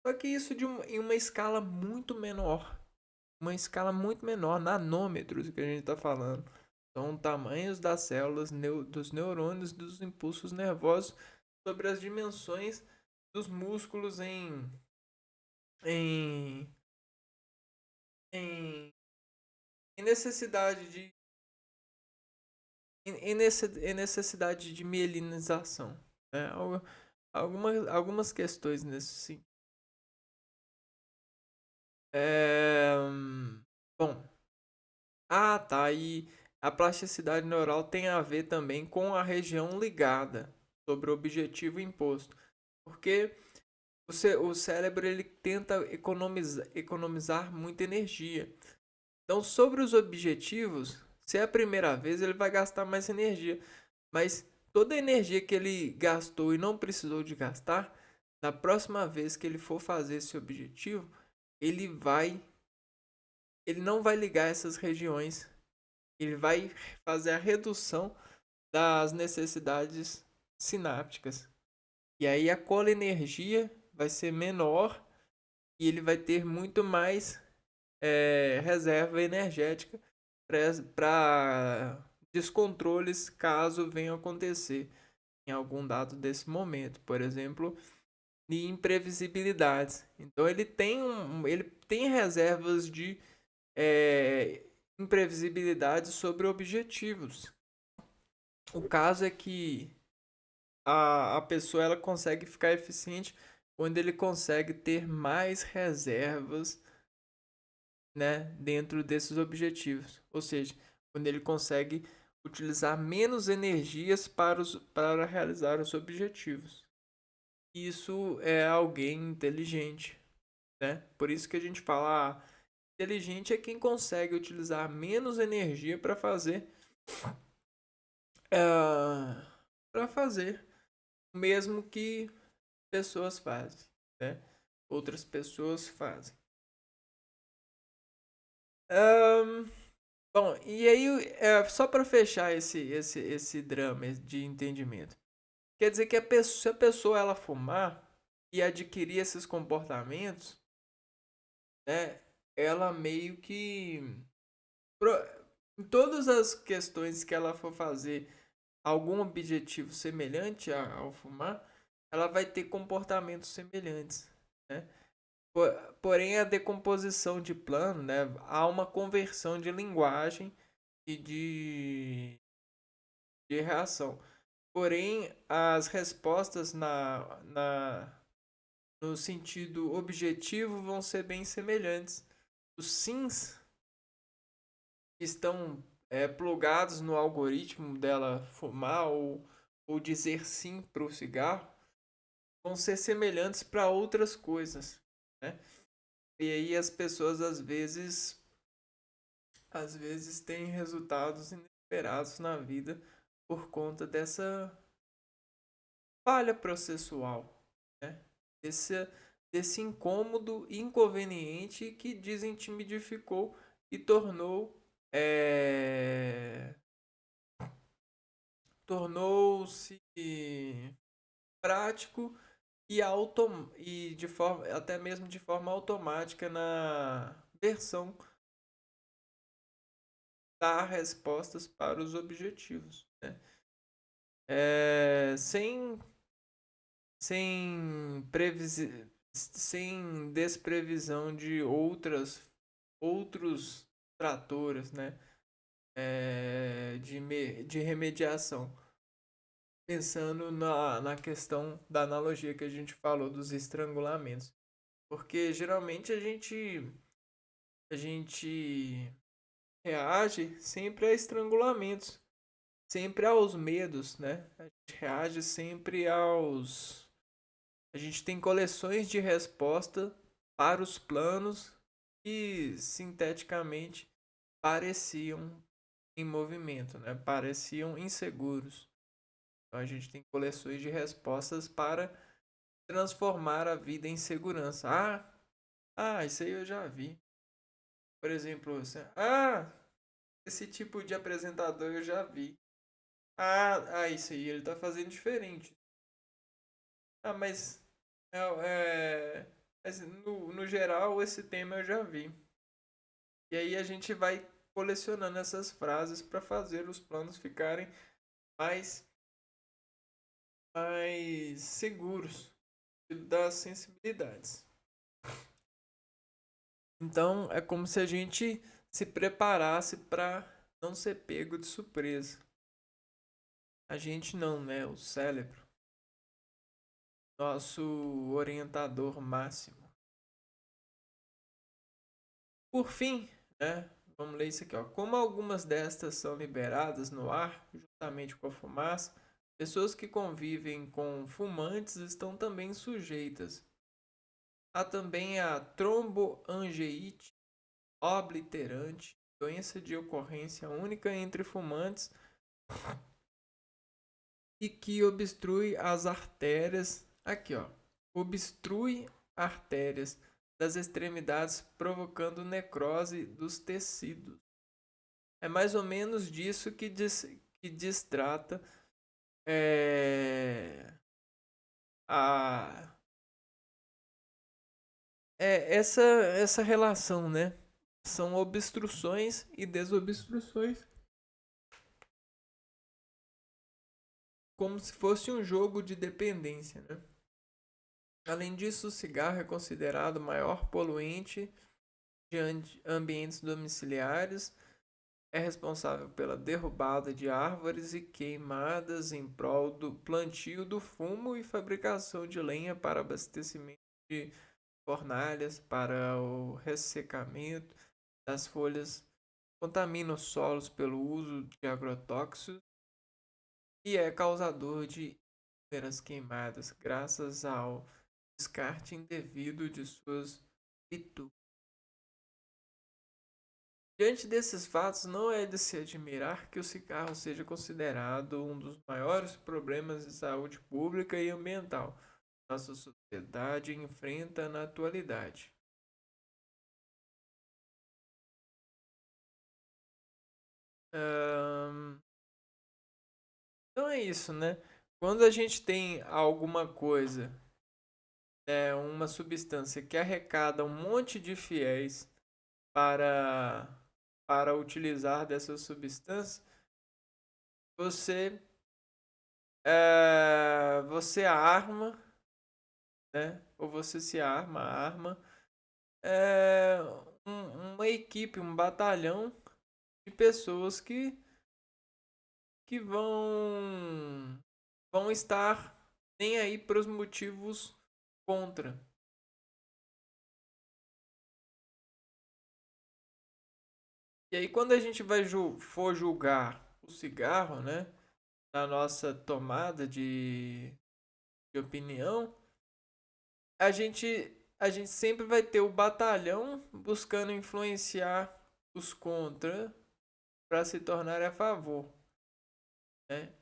A: Só que isso em uma escala muito menor. Uma escala muito menor, nanômetros que a gente está falando. São tamanhos das células, dos neurônios, dos impulsos nervosos sobre as dimensões dos músculos em, em, em necessidade de em necessidade de mielinização. Né? Algumas questões nesse sim. É, bom, tá. E a plasticidade neural tem a ver também com a região ligada sobre o objetivo imposto. Porque o cérebro ele tenta economizar muita energia. Então, sobre os objetivos, se é a primeira vez, ele vai gastar mais energia. Mas toda a energia que ele gastou e não precisou de gastar, na próxima vez que ele for fazer esse objetivo, ele não vai ligar essas regiões. Ele vai fazer a redução das necessidades sinápticas. E aí a colinergia vai ser menor e ele vai ter muito mais reserva energética para descontroles caso venham acontecer em algum dado desse momento. Por exemplo, de imprevisibilidades. Então ele tem reservas de imprevisibilidade sobre objetivos. O caso é que a pessoa ela consegue ficar eficiente quando ele consegue ter mais reservas, né, dentro desses objetivos. Ou seja, quando ele consegue utilizar menos energias para realizar os objetivos. Isso é alguém inteligente, né? Por isso que a gente fala, inteligente é quem consegue utilizar menos energia para fazer o mesmo que pessoas fazem, né? Outras pessoas fazem. Bom, e aí só para fechar esse drama de entendimento, quer dizer que se a pessoa ela fumar e adquirir esses comportamentos, né? Ela meio que em todas as questões que ela for fazer algum objetivo semelhante ao fumar, ela vai ter comportamentos semelhantes, né? Porém, a decomposição de plano, né? Há uma conversão de linguagem e de reação. Porém, as respostas no sentido objetivo, vão ser bem semelhantes. Os sims que estão plugados no algoritmo dela fumar ou dizer sim para o cigarro vão ser semelhantes para outras coisas, né? E aí as pessoas às vezes têm resultados inesperados na vida por conta dessa falha processual, né? Esse, desse incômodo inconveniente que desintimidificou e tornou-se prático e de forma, até mesmo de forma automática na versão dar respostas para os objetivos, né? Sem sem sem desprevisão de outros tratores, né? De remediação. Pensando na questão da analogia que a gente falou dos estrangulamentos. Porque geralmente a gente reage sempre a estrangulamentos, sempre aos medos, né? A gente reage sempre aos. A gente tem coleções de resposta para os planos que sinteticamente pareciam em movimento, né? Pareciam inseguros. Então a gente tem coleções de respostas para transformar a vida em segurança. Isso aí eu já vi. Por exemplo, esse tipo de apresentador eu já vi. Isso aí ele tá fazendo diferente. Ah, mas, é, mas no geral esse tema eu já vi. E aí a gente vai colecionando essas frases para fazer os planos ficarem mais, mais seguros das sensibilidades. Então é como se a gente se preparasse para não ser pego de surpresa. A gente não, né? O cérebro. Nosso orientador máximo. Por fim, né? Vamos ler isso aqui, ó. Como algumas destas são liberadas no ar, juntamente com a fumaça, pessoas que convivem com fumantes estão também sujeitas. Há também a tromboangeite obliterante, doença de ocorrência única entre fumantes e que obstrui as artérias. Aqui, ó. Obstrui artérias das extremidades, provocando necrose dos tecidos. É mais ou menos disso que distrata a, essa relação, né? São obstruções e desobstruções, como se fosse um jogo de dependência, né? Além disso, o cigarro é considerado o maior poluente de ambientes domiciliares. É responsável pela derrubada de árvores e queimadas em prol do plantio do fumo e fabricação de lenha para abastecimento de fornalhas, para o ressecamento das folhas, contamina os solos pelo uso de agrotóxicos e é causador de inúmeras queimadas graças ao descarte indevido de suas bitucas. Diante desses fatos, não é de se admirar que o cigarro seja considerado um dos maiores problemas de saúde pública e ambiental que nossa sociedade enfrenta na atualidade. Ahn, Então é isso, né? Quando a gente tem alguma coisa, uma substância que arrecada um monte de fiéis para, para utilizar dessa substância, você, você arma, né? Ou você se arma é, uma equipe, um batalhão de pessoas que vão estar nem aí para os motivos contra. E aí, quando a gente vai for julgar o cigarro, né, na nossa tomada de opinião, a gente sempre vai ter o batalhão buscando influenciar os contra para se tornar a favor, né?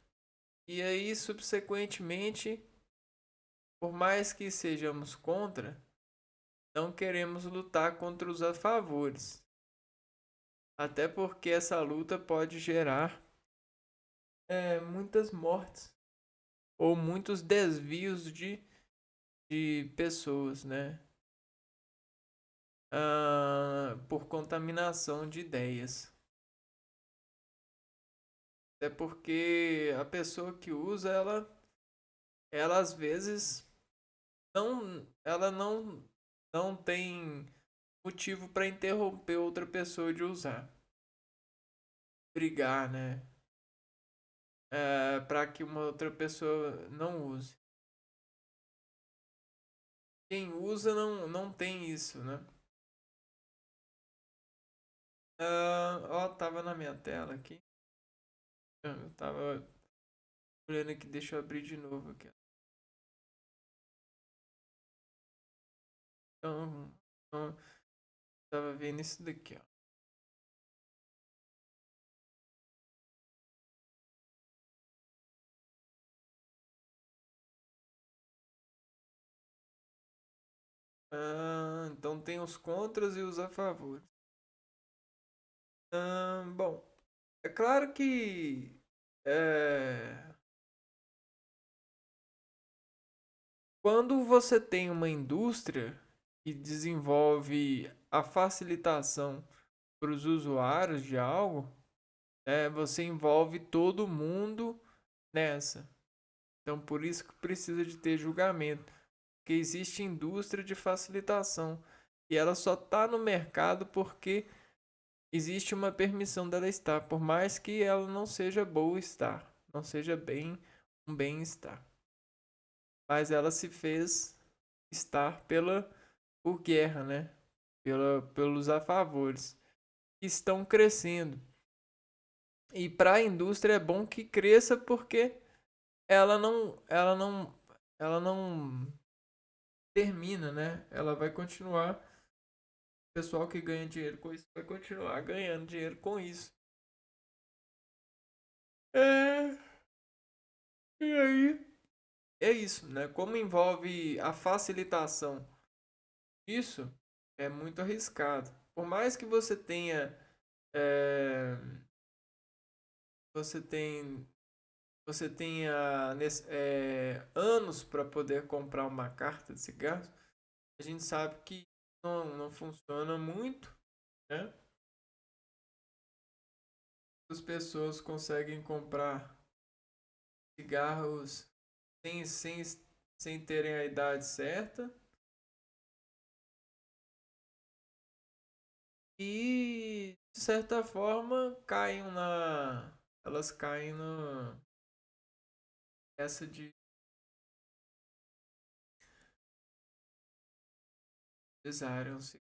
A: E aí, subsequentemente, por mais que sejamos contra, não queremos lutar contra os a favores. Até porque essa luta pode gerar muitas mortes ou muitos desvios de pessoas, né? Por contaminação de ideias. Até porque a pessoa que usa, ela às vezes ela não tem motivo para interromper outra pessoa de usar. Brigar, né? Para que uma outra pessoa não use. Quem usa não tem isso, né? Ó, tava na minha tela aqui. Eu tava olhando aqui, deixa eu abrir de novo aqui. Então, tava vendo isso daqui, ó. Então tem os contras e os a favor. Bom, é claro que é, quando você tem uma indústria que desenvolve a facilitação para os usuários de algo, você envolve todo mundo nessa. Então, por isso que precisa de ter julgamento, porque existe indústria de facilitação e ela só está no mercado porque existe uma permissão dela estar, por mais que ela não seja boa estar, não seja um bem-estar. Mas ela se fez estar por guerra, né? Pelos a favores que estão crescendo. E para a indústria é bom que cresça porque ela não termina, né? Ela vai continuar. O pessoal que ganha dinheiro com isso vai continuar ganhando dinheiro com isso. É, e aí é isso, né? Como envolve a facilitação, isso é muito arriscado. Por mais que é, você tem, você tenha anos para poder comprar uma carta de cigarros, a gente sabe que não funciona muito, né? As pessoas conseguem comprar cigarros sem terem a idade certa. E de certa forma elas caem no essa de desarem-se.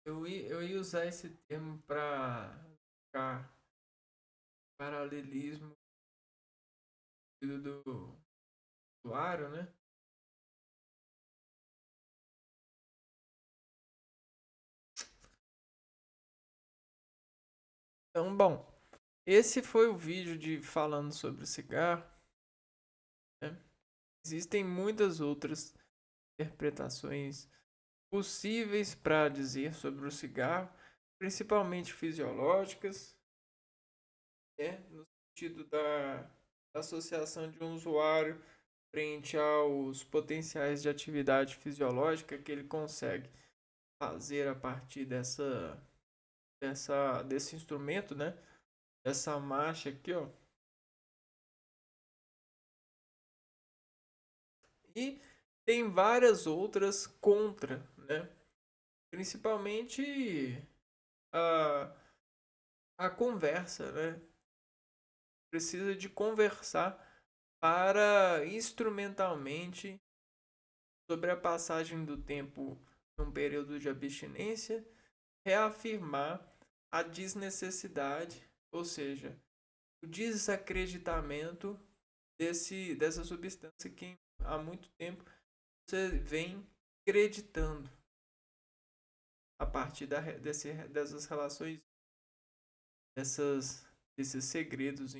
A: Eu ia usar esse termo para ficar paralelismo do usuário, né? Então, bom, esse foi o vídeo de falando sobre o cigarro, né? Existem muitas outras interpretações possíveis para dizer sobre o cigarro, principalmente fisiológicas, né? No sentido da associação de um usuário frente aos potenciais de atividade fisiológica que ele consegue fazer a partir desse instrumento, né? Dessa marcha aqui, ó. E tem várias outras contra, né? Principalmente a, a conversa, né? Precisa de conversar para instrumentalmente sobre a passagem do tempo num período de abstinência, reafirmar a desnecessidade, ou seja, o desacreditamento dessa substância que há muito tempo você vem acreditando a partir dessas relações, desses segredos,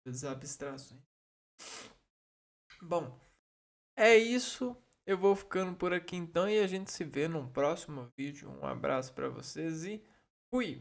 A: dessas abstrações. Bom, é isso. Eu vou ficando por aqui então e a gente se vê num próximo vídeo. Um abraço para vocês e fui!